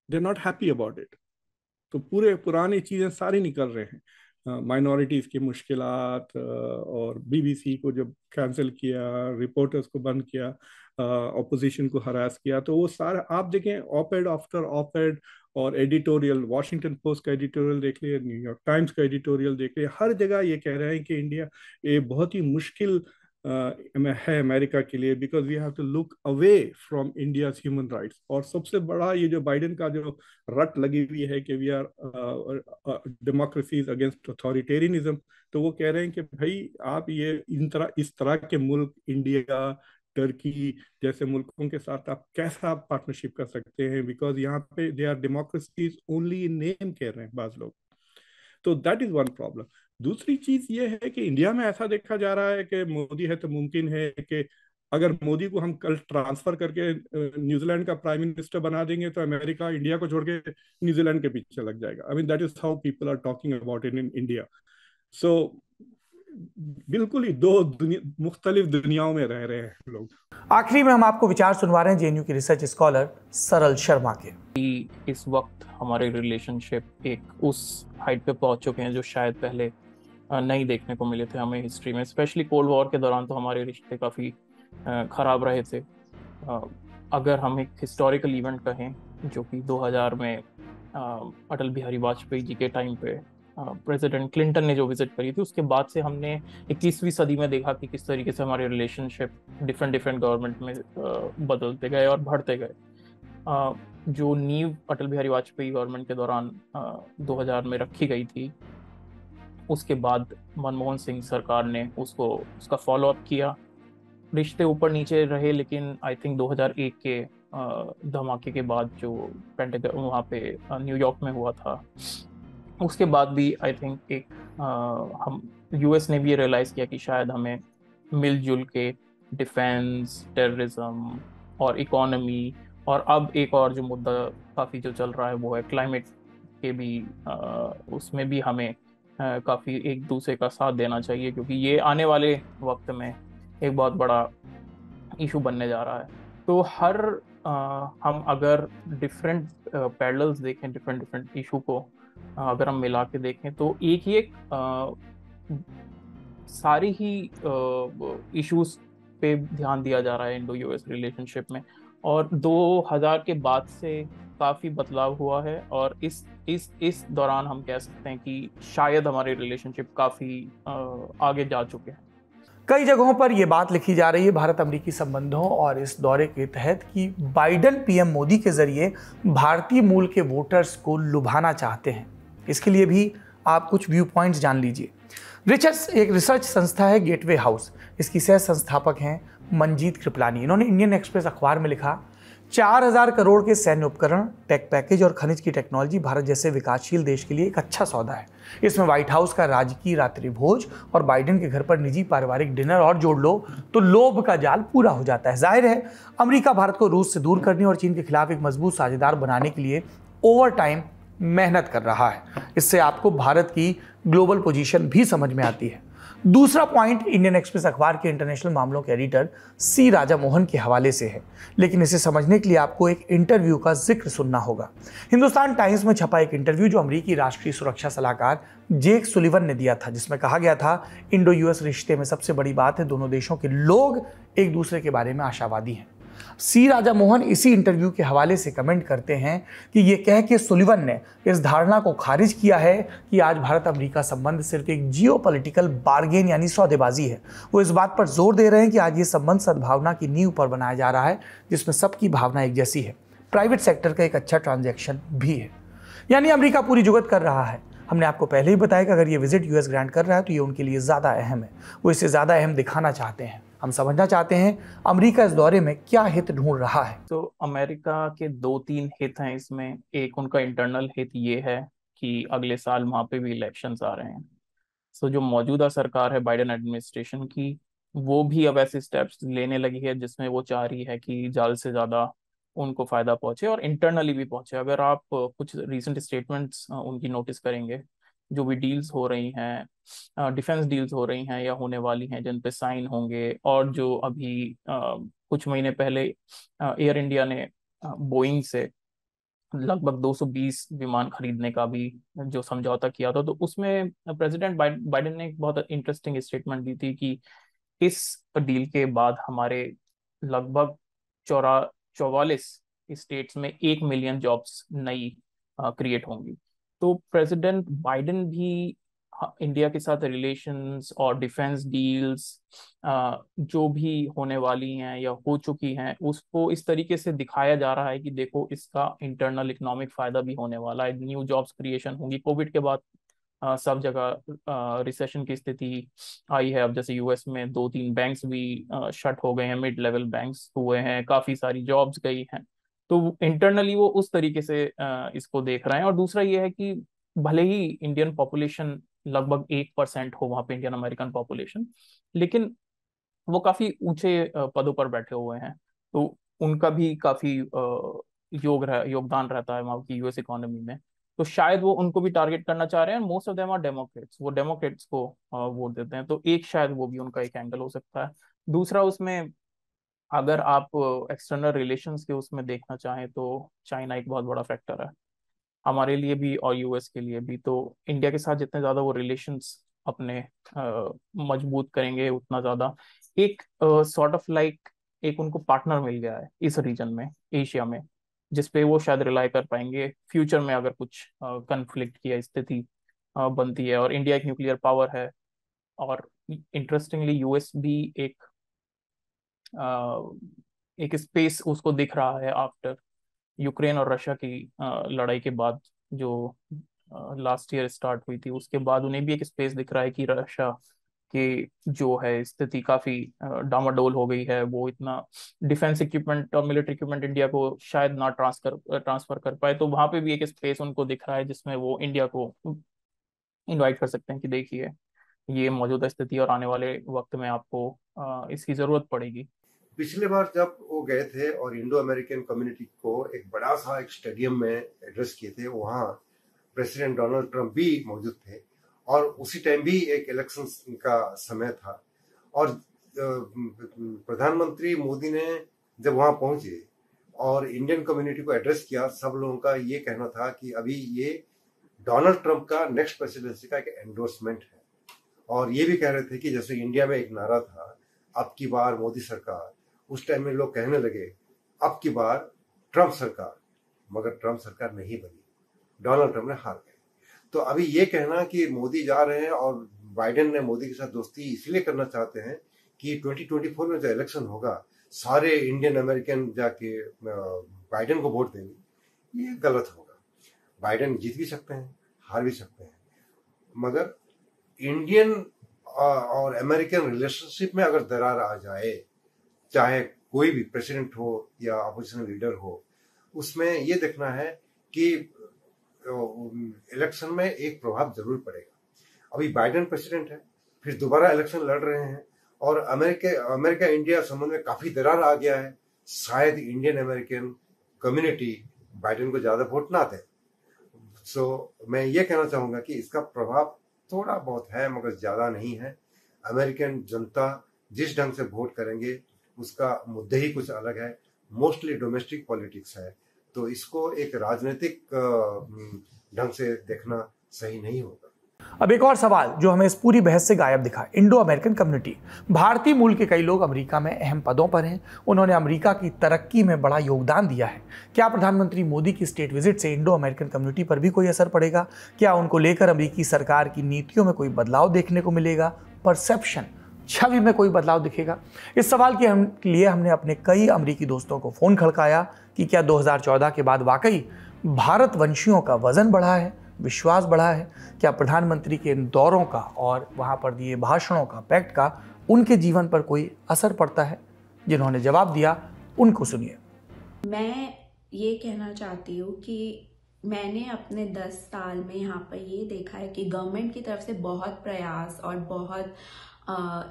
they are not happy about it. तो पूरे पुरानी चीज़ें सारी निकल रहे हैं, माइनॉरिटीज़ की मुश्किलात, और बीबीसी को जब कैंसिल किया, रिपोर्टर्स को बंद किया, ऑपोजिशन को हरास किया, तो वो सारा आप देखें ऑपेड आफ्टर ऑपेड और एडिटोरियल, वॉशिंगटन पोस्ट का एडिटोरियल देख लिया, न्यूयॉर्क टाइम्स का एडिटोरियल देख लिया, हर जगह ये कह रहे हैं कि इंडिया ये बहुत ही मुश्किल है अमेरिका के लिए, because we have to look away from India's human rights. और सबसे बड़ा ये जो बाइडेन का जो रट लगी हुई है कि we are democracies against authoritarianism, तो वो कह रहे हैं कि भाई आप ये इस तरह के मुल्क इंडिया, टर्की जैसे मुल्कों के साथ आप कैसा पार्टनरशिप कर सकते हैं, बिकॉज यहाँ पे they are democracies only in name कह रहे हैं बाज लोग। तो दैट इज वन प्रॉब्लम। दूसरी चीज ये है कि इंडिया में ऐसा देखा जा रहा है कि मोदी है तो मुमकिन है कि अगर मोदी को हम कल ट्रांसफर करके न्यूजीलैंड का प्राइम मिनिस्टर बना देंगे तो अमेरिका इंडिया को छोड़ के न्यूजीलैंड के पीछे लग जाएगा। I mean that is how people are talking about it in India. So बिल्कुल ही दो मुख्तलिफ दुनियाओं में रह रहे हैं लोग। आखिरी में हम आपको विचार सुनवा रहे हैं जेएनयू के रिसर्च स्कॉलर सरल शर्मा के। इस वक्त हमारे रिलेशनशिप एक उस हाइट पे पहुंच चुके हैं जो शायद पहले नहीं देखने को मिले थे हमें हिस्ट्री में। स्पेशली कोल्ड वॉर के दौरान तो हमारे रिश्ते काफ़ी ख़राब रहे थे। अगर हम एक हिस्टोरिकल इवेंट कहें जो कि 2000 में अटल बिहारी वाजपेयी जी के टाइम पे प्रेसिडेंट क्लिंटन ने जो विजिट करी थी, उसके बाद से हमने 21वीं सदी में देखा कि किस तरीके से हमारे रिलेशनशिप डिफरेंट गवर्नमेंट में बदलते गए और बढ़ते गए। जो नींव अटल बिहारी वाजपेयी गवर्नमेंट के दौरान 2000 में रखी गई थी, उसके बाद मनमोहन सिंह सरकार ने उसका फॉलो अप किया। रिश्ते ऊपर नीचे रहे, लेकिन आई थिंक 2001 के धमाके के बाद जो पेंटागन वहाँ पे न्यूयॉर्क में हुआ था, उसके बाद भी आई थिंक एक हम यूएस ने भी ये रियलाइज़ किया कि शायद हमें मिलजुल के डिफेंस, टेररिज्म और इकोनॉमी, और अब एक और जो मुद्दा काफ़ी जो चल रहा है वो है क्लाइमेट के भी, उसमें भी हमें काफ़ी एक दूसरे का साथ देना चाहिए, क्योंकि ये आने वाले वक्त में एक बहुत बड़ा इशू बनने जा रहा है। तो हम अगर डिफरेंट पैरेलल्स देखें, डिफरेंट इशू को अगर हम मिला के देखें, तो एक सारी ही इश्यूज पे ध्यान दिया जा रहा है इंडो यूएस रिलेशनशिप में, और 2000 के बाद से काफ़ी बदलाव हुआ है, और इस दौरान हम कह सकते हैं कि शायद हमारे रिलेशनशिप काफ़ी आगे जा चुके हैं। कई जगहों पर यह बात लिखी जा रही है भारत अमेरिकी संबंधों और इस दौरे के तहत कि बाइडेन पीएम मोदी के जरिए भारतीय मूल के वोटर्स को लुभाना चाहते हैं। इसके लिए भी आप कुछ व्यू पॉइंट्स जान लीजिए। रिचर्स एक रिसर्च संस्था है गेटवे हाउस, इसकी सह संस्थापक हैं मंजीत कृपलानी। इन्होंने इंडियन एक्सप्रेस अखबार में लिखा, 4000 करोड़ के सैन्य उपकरण, टेक पैकेज और खनिज की टेक्नोलॉजी भारत जैसे विकासशील देश के लिए एक अच्छा सौदा है। इसमें व्हाइट हाउस का राजकीय रात्रि भोज और बाइडेन के घर पर निजी पारिवारिक डिनर और जोड़ लो तो लोभ का जाल पूरा हो जाता है। जाहिर है अमेरिका भारत को रूस से दूर करने और चीन के खिलाफ एक मजबूत साझेदार बनाने के लिए ओवर टाइम मेहनत कर रहा है। इससे आपको भारत की ग्लोबल पोजीशन भी समझ में आती है। दूसरा पॉइंट इंडियन एक्सप्रेस अखबार के इंटरनेशनल मामलों के एडिटर सी राजा मोहन के हवाले से है, लेकिन इसे समझने के लिए आपको एक इंटरव्यू का जिक्र सुनना होगा। हिंदुस्तान टाइम्स में छपा एक इंटरव्यू जो अमेरिकी राष्ट्रीय सुरक्षा सलाहकार जेक सुलिवन ने दिया था, जिसमें कहा गया था इंडो यूएस रिश्ते में सबसे बड़ी बात है दोनों देशों के लोग एक दूसरे के बारे में आशावादी हैं। सी राजा मोहन इसी इंटरव्यू के हवाले से कमेंट करते हैं कि ये कह के सुलिवन ने इस धारणा को खारिज किया है कि आज भारत अमेरिका संबंध सिर्फ एक जियोपॉलिटिकल बार्गेन यानी सौदेबाजी है। वो इस बात पर जोर दे रहे हैं कि आज ये संबंध सद्भावना की नींव पर बनाया जा रहा है, जिसमें सबकी भावना एक जैसी है। प्राइवेट सेक्टर का एक अच्छा ट्रांजैक्शन भी है, यानी अमेरिका पूरी जुगत कर रहा है। हमने आपको पहले ही बताया कि अगर ये विजिट यूएस ग्रांट कर रहा है तो ये उनके लिए ज़्यादा अहम है। वो इसे ज़्यादा अहम दिखाना चाहते हैं। हम समझना चाहते हैं अमेरिका इस दौरे में क्या हित ढूंढ रहा है। तो अमेरिका के 2-3 हित हैं इसमें। एक उनका इंटरनल हित ये है कि अगले साल वहाँ पे भी इलेक्शंस आ रहे हैं। सो जो मौजूदा सरकार है बाइडेन एडमिनिस्ट्रेशन की, वो भी अब ऐसे स्टेप्स लेने लगी है जिसमें वो चाह रही है कि ज़्यादा से ज़्यादा उनको फ़ायदा पहुँचे और इंटरनली भी पहुँचे। अगर आप कुछ रिसेंट स्टेटमेंट्स उनकी नोटिस करेंगे, जो भी डील्स हो रही हैं, डिफेंस डील्स हो रही हैं या होने वाली हैं जिन पे साइन होंगे, और जो अभी कुछ महीने पहले एयर इंडिया ने बोइंग से लगभग 220 विमान खरीदने का भी जो समझौता किया था, तो उसमें प्रेसिडेंट बाइडेन ने एक बहुत इंटरेस्टिंग स्टेटमेंट दी थी कि इस डील के बाद हमारे लगभग 44 स्टेट्स में 1 मिलियन जॉब्स नई क्रिएट होंगी। तो प्रेसिडेंट बाइडेन भी इंडिया के साथ रिलेशंस और डिफेंस डील्स जो भी होने वाली हैं या हो चुकी हैं, उसको इस तरीके से दिखाया जा रहा है कि देखो इसका इंटरनल इकोनॉमिक फायदा भी होने वाला है, न्यू जॉब्स क्रिएशन होंगी। कोविड के बाद सब जगह रिसेशन की स्थिति आई है। अब जैसे यूएस में 2-3 बैंक्स भी शट हो गए हैं, मिड लेवल बैंक्स हुए हैं, काफी सारी जॉब्स गई हैं। तो इंटरनली वो उस तरीके से इसको देख रहे हैं। और दूसरा ये है कि भले ही इंडियन पॉपुलेशन लगभग 1% हो वहाँ पे, इंडियन अमेरिकन पॉपुलेशन, लेकिन वो काफी ऊंचे पदों पर बैठे हुए हैं, तो उनका भी काफी योगदान रहता है वहाँ की यूएस इकोनॉमी में। तो शायद वो उनको भी टारगेट करना चाह रहे हैं। Most of them are democrats, वो डेमोक्रेट्स को वोट देते हैं, तो एक शायद वो भी उनका एक एंगल हो सकता है। दूसरा उसमें अगर आप एक्सटर्नल रिलेशंस के उसमें देखना चाहें तो चाइना एक बहुत बड़ा फैक्टर है हमारे लिए भी और यूएस के लिए भी। तो इंडिया के साथ जितने ज्यादा वो रिलेशंस अपने मजबूत करेंगे उतना ज्यादा एक सॉर्ट ऑफ लाइक एक उनको पार्टनर मिल गया है इस रीजन में, एशिया में, जिसपे वो शायद रिलाई कर पाएंगे फ्यूचर में अगर कुछ कंफ्लिक्ट की स्थिति बनती है। और इंडिया एक न्यूक्लियर पावर है, और इंटरेस्टिंगली यूएस भी एक स्पेस उसको दिख रहा है आफ्टर यूक्रेन और रशिया की लड़ाई के बाद, जो लास्ट ईयर स्टार्ट हुई थी, उसके बाद उन्हें भी एक स्पेस दिख रहा है कि रशिया की जो है स्थिति काफी डामाडोल हो गई है। वो इतना डिफेंस इक्विपमेंट और मिलिट्री इक्विपमेंट इंडिया को शायद ना ट्रांसफर कर पाए। तो वहां पे भी एक स्पेस उनको दिख रहा है जिसमें वो इंडिया को इनवाइट कर सकते हैं कि देखिए ये मौजूदा स्थिति और आने वाले वक्त में आपको इसकी जरूरत पड़ेगी। पिछले बार जब वो गए थे और इंडो अमेरिकन कम्युनिटी को एक बड़ा सा एक स्टेडियम में एड्रेस किए थे, वहाँ प्रेसिडेंट डोनाल्ड ट्रंप भी मौजूद थे और उसी टाइम भी एक इलेक्शन का समय था। और प्रधानमंत्री मोदी ने जब वहाँ पहुंचे और इंडियन कम्युनिटी को एड्रेस किया, सब लोगों का ये कहना था कि अभी ये डोनाल्ड ट्रंप का नेक्स्ट प्रेसिडेंसी का एक एंडोर्समेंट है। और ये भी कह रहे थे कि जैसे इंडिया में एक नारा था अब की बार मोदी सरकार, उस टाइम में लोग कहने लगे अब की बार ट्रंप सरकार, मगर ट्रंप सरकार नहीं बनी, डोनाल्ड ट्रंप ने हार गए। तो अभी ये कहना कि मोदी जा रहे हैं और बाइडेन ने मोदी के साथ दोस्ती इसलिए करना चाहते हैं कि 2024 में जो इलेक्शन होगा सारे इंडियन अमेरिकन जाके बाइडेन को वोट देंगे, ये गलत होगा। बाइडेन जीत भी सकते हैं, हार भी सकते हैं, मगर इंडियन और अमेरिकन रिलेशनशिप में अगर दरार आ जाए, चाहे कोई भी प्रेसिडेंट हो या अपोजिशन लीडर हो, उसमें ये देखना है कि इलेक्शन में एक प्रभाव जरूर पड़ेगा। अभी बाइडेन प्रेसिडेंट है, फिर दोबारा इलेक्शन लड़ रहे हैं और अमेरिका इंडिया संबंध में काफी दरार आ गया है। शायद इंडियन अमेरिकन कम्युनिटी बाइडेन को ज्यादा वोट ना दे। सो मैं ये कहना चाहूंगा कि इसका प्रभाव थोड़ा बहुत है मगर ज्यादा नहीं है। अमेरिकन जनता जिस ढंग से वोट करेंगे उसका मुद्दे ही कुछ अलग है, मोस्टली डोमेस्टिक पॉलिटिक्स है, तो इसको एक राजनीतिक ढंग से देखना सही नहीं होगा। अब एक और सवाल जो हमें इस पूरी बहस से गायब दिखा, इंडो अमेरिकन कम्युनिटी। भारतीय मूल के कई लोग अमेरिका में अहम पदों पर हैं, उन्होंने अमेरिका की तरक्की में बड़ा योगदान दिया है। क्या प्रधानमंत्री मोदी की स्टेट विजिट से इंडो अमेरिकन कम्युनिटी पर भी कोई असर पड़ेगा? क्या उनको लेकर अमेरिकी सरकार की नीतियों में कोई बदलाव देखने को मिलेगा? परसेप्शन, छवि में कोई बदलाव दिखेगा? इस सवाल के लिए हमने अपने कई अमेरिकी दोस्तों को फोन खड़काया कि क्या 2014 के बाद वाकई भारतवंशियों का वजन बढ़ा है, विश्वास बढ़ा है? क्या प्रधानमंत्री के इन दौरों का और वहां पर दिए भाषणों का, पैक्ट का उनके जीवन पर कोई असर पड़ता है? जिन्होंने जवाब दिया उनको सुनिए। मैं ये कहना चाहती हूँ कि मैंने अपने 10 साल में यहाँ पर ये देखा है कि गवर्नमेंट की तरफ से बहुत प्रयास और बहुत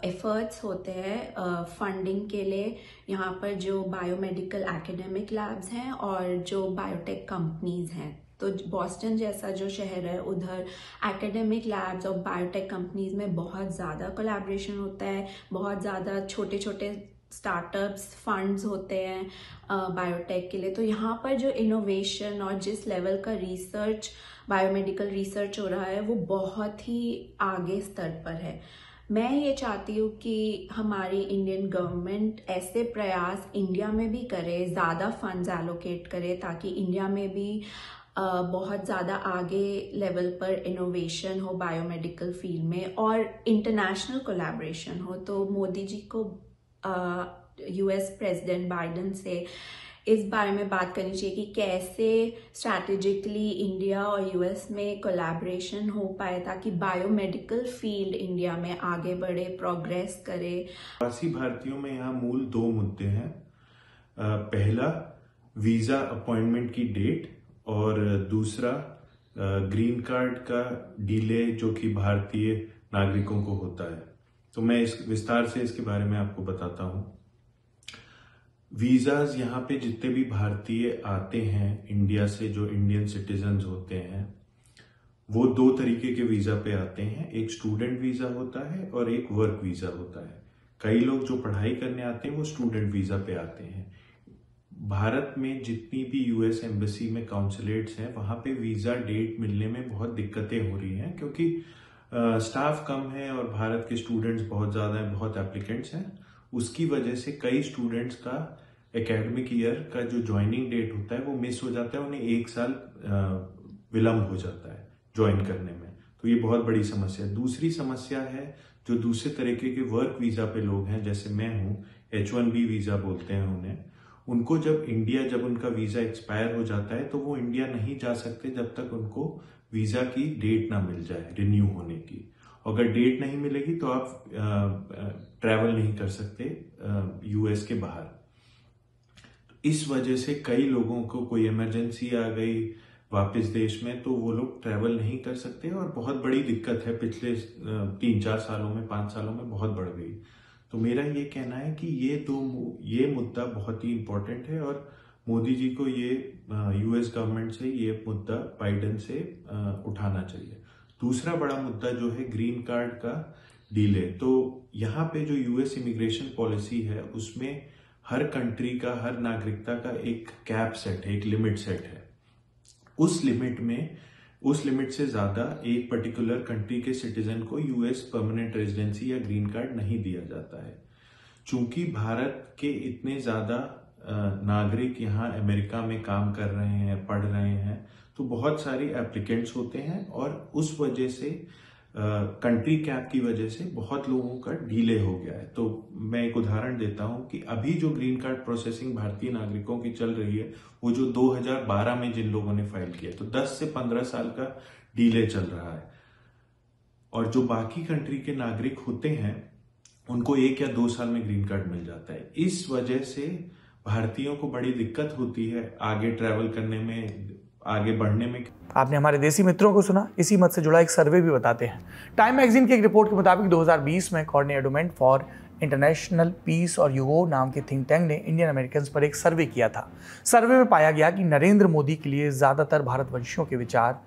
एफर्ट्स होते हैं फंडिंग के लिए। यहाँ पर जो बायोमेडिकल एकेडमिक लैब्स हैं और जो बायोटेक कंपनीज हैं, तो बॉस्टन जैसा जो शहर है उधर एकेडमिक लैब्स और बायोटेक कंपनीज में बहुत ज़्यादा कोलैबोरेशन होता है, बहुत ज़्यादा छोटे छोटे स्टार्टअप्स फंड्स होते हैं बायोटेक के लिए। तो यहाँ पर जो इनोवेशन और जिस लेवल का रिसर्च, बायोमेडिकल रिसर्च हो रहा है, वो बहुत ही आगे स्तर पर है। मैं ये चाहती हूँ कि हमारी इंडियन गवर्नमेंट ऐसे प्रयास इंडिया में भी करे, ज़्यादा फंड्स एलोकेट करे, ताकि इंडिया में भी बहुत ज़्यादा आगे लेवल पर इनोवेशन हो बायोमेडिकल फील्ड में और इंटरनेशनल कोलैबोरेशन हो। तो मोदी जी को यूएस प्रेसिडेंट बाइडेन से इस बारे में बात करनी चाहिए कि कैसे स्ट्रैटेजिकली इंडिया और यूएस में कोलैबोरेशन हो पाए ताकि बायोमेडिकल फील्ड इंडिया में आगे बढ़े, प्रोग्रेस करे। प्रवासी भारतीयों में यहाँ मूल 2 मुद्दे हैं। पहला वीजा अपॉइंटमेंट की डेट और दूसरा ग्रीन कार्ड का डिले जो कि भारतीय नागरिकों को होता है। तो मैं इस विस्तार से इसके बारे में आपको बताता हूँ। वीजाज यहाँ पे जितने भी भारतीय आते हैं इंडिया से, जो इंडियन सिटीजन्स होते हैं, वो 2 तरीके के वीजा पे आते हैं। एक स्टूडेंट वीजा होता है और एक वर्क वीजा होता है। कई लोग जो पढ़ाई करने आते हैं वो स्टूडेंट वीजा पे आते हैं। भारत में जितनी भी यूएस एम्बेसी में काउंसुलेट्स हैं वहां पे वीजा डेट मिलने में बहुत दिक्कतें हो रही हैं, क्योंकि स्टाफ कम है और भारत के स्टूडेंट्स बहुत ज्यादा हैं, बहुत एप्लीकेंट्स हैं। उसकी वजह से कई स्टूडेंट्स का एकेडमिक ईयर का जो ज्वाइनिंग डेट होता है वो मिस हो जाता है, उन्हें 1 साल विलम्ब हो जाता है ज्वाइन करने में। तो ये बहुत बड़ी समस्या है। दूसरी समस्या है जो दूसरे तरीके के वर्क वीजा पे लोग हैं, जैसे मैं हूँ, H1B वीजा बोलते हैं उन्हें। उनको जब उनका वीजा एक्सपायर हो जाता है तो वो इंडिया नहीं जा सकते जब तक उनको वीजा की डेट ना मिल जाए रिन्यू होने की। अगर डेट नहीं मिलेगी तो आप ट्रैवल नहीं कर सकते यूएस के बाहर। इस वजह से कई लोगों को कोई इमरजेंसी आ गई वापस देश में तो वो लोग ट्रैवल नहीं कर सकते और बहुत बड़ी दिक्कत है। पिछले 3-4 सालों में, 5 सालों में बहुत बढ़ गई। तो मेरा ये कहना है कि ये मुद्दा बहुत ही इम्पोर्टेंट है और मोदी जी को ये यूएस गवर्नमेंट से ये मुद्दा बाइडेन से उठाना चाहिए। दूसरा बड़ा मुद्दा जो है ग्रीन कार्ड का डिले। तो यहाँ पे जो यूएस इमिग्रेशन पॉलिसी है उसमें हर कंट्री का, हर नागरिकता का एक कैप सेट है, एक लिमिट सेट है। उस लिमिट से ज्यादा एक पर्टिकुलर कंट्री के सिटीजन को यूएस परमानेंट रेजिडेंसी या ग्रीन कार्ड नहीं दिया जाता है। चूंकि भारत के इतने ज्यादा नागरिक यहाँ अमेरिका में काम कर रहे हैं, पढ़ रहे हैं, तो बहुत सारे एप्लीकेंट्स होते हैं और उस वजह से कंट्री कैप की वजह से बहुत लोगों का डिले हो गया है। तो मैं एक उदाहरण देता हूं कि अभी जो ग्रीन कार्ड प्रोसेसिंग भारतीय नागरिकों की चल रही है वो जो 2012 में जिन लोगों ने फाइल किया, तो 10 से 15 साल का डिले चल रहा है। और जो बाकी कंट्री के नागरिक होते हैं उनको 1 या 2 साल में ग्रीन कार्ड मिल जाता है। इस वजह से भारतीयों को बड़ी दिक्कत होती है आगे ट्रैवल करने में, आगे बढ़ने में। आपने हमारे देसी मित्रों को सुना। इसी मत से जुड़ा एक सर्वे भी बताते हैं। टाइम मैगजीन की एक रिपोर्ट के मुताबिक 2020 में Carnegie Endowment for International Peace और यूगो नाम के थिंक टैंक ने इंडियन अमेरिकन्स पर एक सर्वे किया था। सर्वे में पाया गया कि नरेंद्र मोदी के लिए ज़्यादातर भारतवंशियों के विचार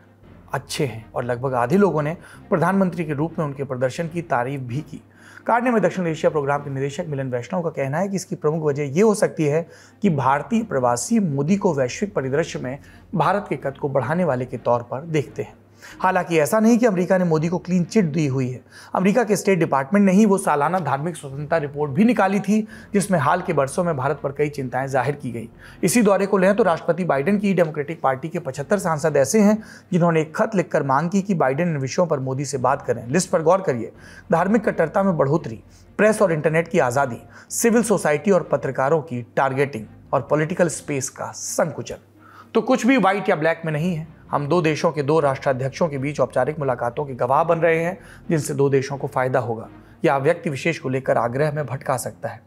अच्छे हैं और लगभग आधे लोगों ने प्रधानमंत्री के रूप में उनके प्रदर्शन की तारीफ भी की। कार्ने में दक्षिण एशिया प्रोग्राम के निदेशक मिलन वैष्णव का कहना है कि इसकी प्रमुख वजह यह हो सकती है कि भारतीय प्रवासी मोदी को वैश्विक परिदृश्य में भारत के कद को बढ़ाने वाले के तौर पर देखते हैं। हालांकि ऐसा नहीं कि अमेरिका ने मोदी को क्लीन चिट दी हुई है। अमेरिका के स्टेट डिपार्टमेंट ने ही वो सालाना धार्मिक स्वतंत्रता रिपोर्ट भी निकाली थी जिसमें हाल के वर्षों में भारत पर कई चिंताएं जाहिर की गई। इसी दौरे को लें तो राष्ट्रपति बाइडेन की डेमोक्रेटिक पार्टी के 75 सांसद ऐसे हैं जिन्होंने एक खत लिखकर मांग की कि बाइडेन इन विषयों पर मोदी से बात करें। लिस्ट पर गौर करिए: धार्मिक कट्टरता में बढ़ोतरी, प्रेस और इंटरनेट की आज़ादी, सिविल सोसाइटी और पत्रकारों की टारगेटिंग और पॉलिटिकल स्पेस का संकुचन। तो कुछ भी व्हाइट या ब्लैक में नहीं है। हम 2 देशों के 2 राष्ट्राध्यक्षों के बीच औपचारिक मुलाकातों के गवाह बन रहे हैं जिनसे 2 देशों को फायदा होगा या व्यक्ति विशेष को लेकर आग्रह में भटका सकता है।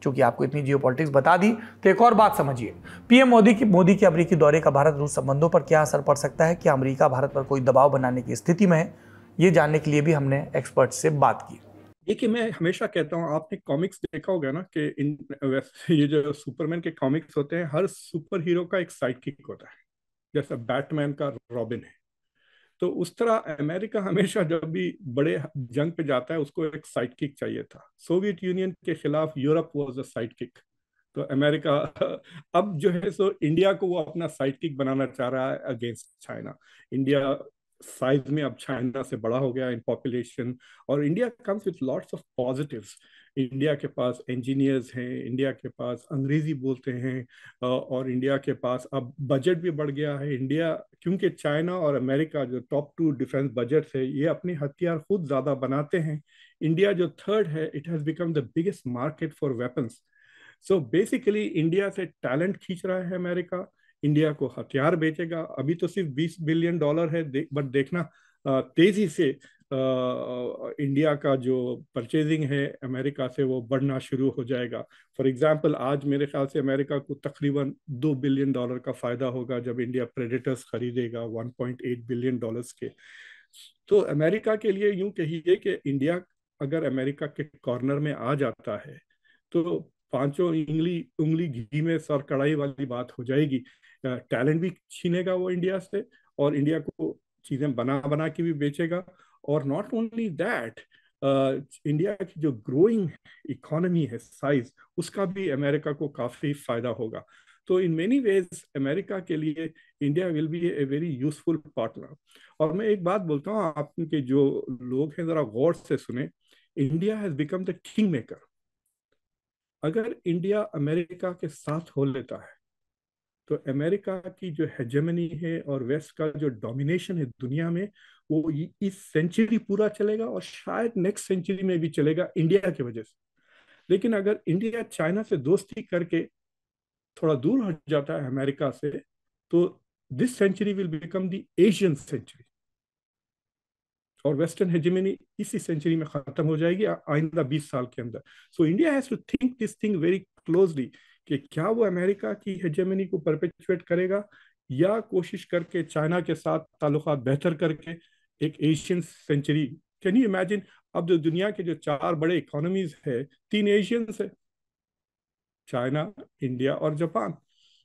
चूंकि आपको इतनी जियोपॉलिटिक्स बता दी तो एक और बात समझिए। पीएम मोदी के अमेरिकी दौरे का भारत रूस संबंधों पर क्या असर पड़ सकता है? क्या अमेरिका भारत पर कोई दबाव बनाने की स्थिति में है? ये जानने के लिए भी हमने एक्सपर्ट से बात की। देखिए, मैं हमेशा कहता हूँ, आपने कॉमिक्स देखा होगा ना कि ये जो सुपरमैन के कॉमिक्स होते हैं, हर सुपर हीरो का एक साइड किक होता है। जैसा बैटमैन का रॉबिन है, तो उस तरह अमेरिका हमेशा जब भी बड़े जंग पे जाता है उसको एक साइड किक चाहिए था। सोवियत यूनियन के खिलाफ Europe was a side kick, तो अमेरिका अब जो है सो इंडिया को वो अपना साइड किक बनाना चाह रहा है अगेंस्ट चाइना। इंडिया साइज में अब चाइना से बड़ा हो गया इन पॉपुलेशन, और India comes with lots of positives. India के पास इंजीनियर्स हैं, इंडिया के पास अंग्रेजी बोलते हैं, और इंडिया के पास अब बजट भी बढ़ गया है। इंडिया, क्योंकि चाइना और अमेरिका जो टॉप 2 डिफेंस बजट है, ये अपने हथियार खुद ज्यादा बनाते हैं। इंडिया जो 3rd है, it has become the biggest market for weapons. So basically India से टैलेंट खींच रहा है अमेरिका, इंडिया को हथियार बेचेगा। अभी तो सिर्फ $20 बिलियन है, बट देखना तेजी से इंडिया का जो परचेजिंग है अमेरिका से वो बढ़ना शुरू हो जाएगा। फॉर एग्जांपल आज मेरे ख्याल से अमेरिका को तकरीबन $2 बिलियन का फायदा होगा जब इंडिया प्रेडेटर्स खरीदेगा 1.8 बिलियन के। तो अमेरिका के लिए यूं कहिए कि इंडिया अगर अमेरिका के कॉर्नर में आ जाता है तो पांचों उंगली घी में सर कढ़ाई वाली बात हो जाएगी। टैलेंट भी छीनेगा वो इंडिया से, और इंडिया को चीजें बना के भी बेचेगा। और नॉट ओनली दैट, इंडिया की जो ग्रोइंग इकोनॉमी है, साइज, उसका भी अमेरिका को काफी फायदा होगा। तो इन मेनी वेज अमेरिका के लिए India will be a very useful partner. और मैं एक बात बोलता हूँ, आपके जो लोग हैं जरा गौर से सुने, India has become the king maker. अगर इंडिया अमेरिका के साथ हो लेता है तो अमेरिका की जो हेजेमनी है और वेस्ट का जो डोमिनेशन है दुनिया में, वो इस सेंचुरी पूरा चलेगा और शायद नेक्स्ट सेंचुरी में भी चलेगा इंडिया की वजह से। लेकिन अगर इंडिया चाइना से दोस्ती करके थोड़ा दूर हट जाता है अमेरिका से, तो this century will become the Asian century, और वेस्टर्न हेजेमनी इसी सेंचुरी में खत्म हो जाएगी आइंदा 20 साल के अंदर। So India has to think this thing very closely कि क्या वो अमेरिका की हेजेमनी को परपेचुएट करेगा या कोशिश करके चाइना के साथ ताल्लुकात बेहतर करके एक Asian century. Can you imagine, अब जो दुनिया के जो 4 बड़े इकोनॉमीज है, 3 एशियंस है, चाइना, इंडिया और जापान।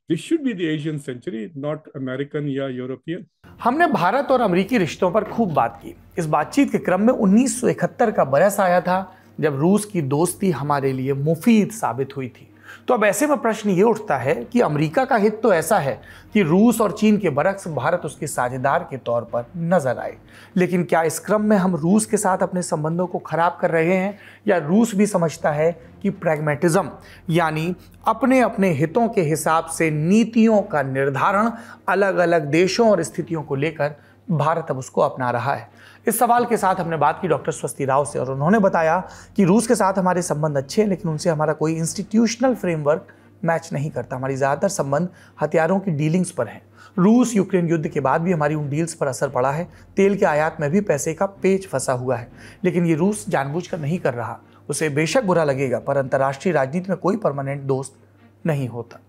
This should be the Asian century, not American या यूरोपियन। हमने भारत और अमेरिकी रिश्तों पर खूब बात की। इस बातचीत के क्रम में 1971 का बरस आया था जब रूस की दोस्ती हमारे लिए मुफीद साबित हुई थी। तो अब ऐसे में प्रश्न ये उठता है कि अमेरिका का हित तो ऐसा है कि रूस और चीन के बरक्स भारत उसके साझेदार के तौर पर नजर आए, लेकिन क्या इस क्रम में हम रूस के साथ अपने संबंधों को खराब कर रहे हैं, या रूस भी समझता है कि प्रैग्मेटिज्म यानी अपने अपने हितों के हिसाब से नीतियों का निर्धारण अलग अलग देशों और स्थितियों को लेकर भारत अब उसको अपना रहा है। इस सवाल के साथ हमने बात की डॉक्टर स्वस्ति राव से, और उन्होंने बताया कि रूस के साथ हमारे संबंध अच्छे हैं, लेकिन उनसे हमारा कोई इंस्टीट्यूशनल फ्रेमवर्क मैच नहीं करता। हमारी ज़्यादातर संबंध हथियारों की डीलिंग्स पर हैं। रूस यूक्रेन युद्ध के बाद भी हमारी उन डील्स पर असर पड़ा है। तेल के आयात में भी पैसे का पेच फंसा हुआ है, लेकिन ये रूस जानबूझकर नहीं कर रहा। उसे बेशक बुरा लगेगा, पर अंतर्राष्ट्रीय राजनीति में कोई परमानेंट दोस्त नहीं होता।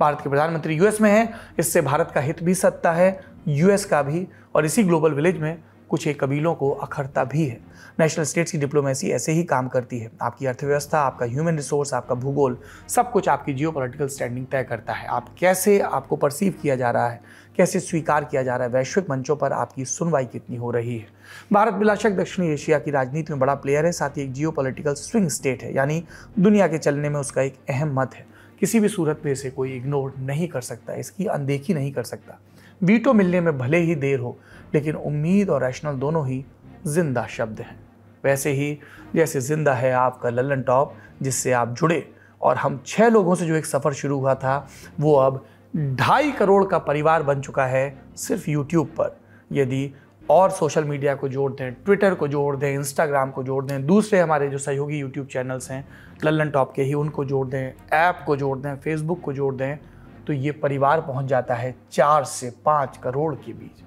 भारत के प्रधानमंत्री यूएस में हैं, इससे भारत का हित भी सत्ता है, यूएस का भी, और इसी ग्लोबल विलेज में कुछ एक कबीलों को अखरता भी है। नेशनल स्टेट्स की डिप्लोमेसी ऐसे ही काम करती है। आपकी अर्थव्यवस्था, आपका ह्यूमन रिसोर्स, आपका भूगोल, सब कुछ आपकी जियोपॉलिटिकल स्टैंडिंग तय करता है। आप कैसे, आपको परसीव किया जा रहा है, कैसे स्वीकार किया जा रहा है, वैश्विक मंचों पर आपकी सुनवाई कितनी हो रही है। भारत बिला शक दक्षिणी एशिया की राजनीति में बड़ा प्लेयर है, साथ ही एक जियोपॉलिटिकल स्विंग स्टेट है, यानी दुनिया के चलने में उसका एक अहम मत है। किसी भी सूरत में इसे कोई इग्नोर नहीं कर सकता, इसकी अनदेखी नहीं कर सकता। वीटो मिलने में भले ही देर हो, लेकिन उम्मीद और रैशनल दोनों ही जिंदा शब्द हैं। वैसे ही जैसे जिंदा है आपका लल्लन टॉप, जिससे आप जुड़े, और हम 6 लोगों से जो एक सफ़र शुरू हुआ था वो अब 2.5 करोड़ का परिवार बन चुका है सिर्फ यूट्यूब पर। यदि और सोशल मीडिया को जोड़ दें, ट्विटर को जोड़ दें, इंस्टाग्राम को जोड़ दें, दूसरे हमारे जो सहयोगी यूट्यूब चैनल्स हैं लल्लन टॉप के ही, उनको जोड़ दें, ऐप को जोड़ दें, फेसबुक को जोड़ दें, तो ये परिवार पहुंच जाता है 4 से 5 करोड़ के बीच।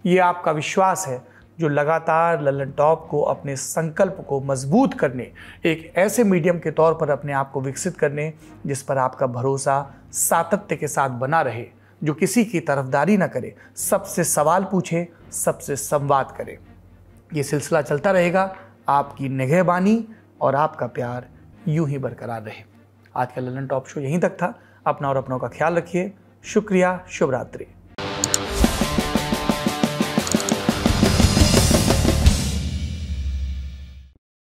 ये आपका विश्वास है जो लगातार लल्लन टॉप को अपने संकल्प को मजबूत करने, एक ऐसे मीडियम के तौर पर अपने आप को विकसित करने जिस पर आपका भरोसा सातत्य के साथ बना रहे, जो किसी की तरफदारी न करे, सबसे सवाल पूछे, सबसे संवाद करे। ये सिलसिला चलता रहेगा। आपकी निगहबानी और आपका प्यार यूं ही बरकरार रहे। आज का लल्लन टॉप शो यहीं तक था। अपना और अपनों का ख्याल रखिए। शुक्रिया। शुभ रात्रि।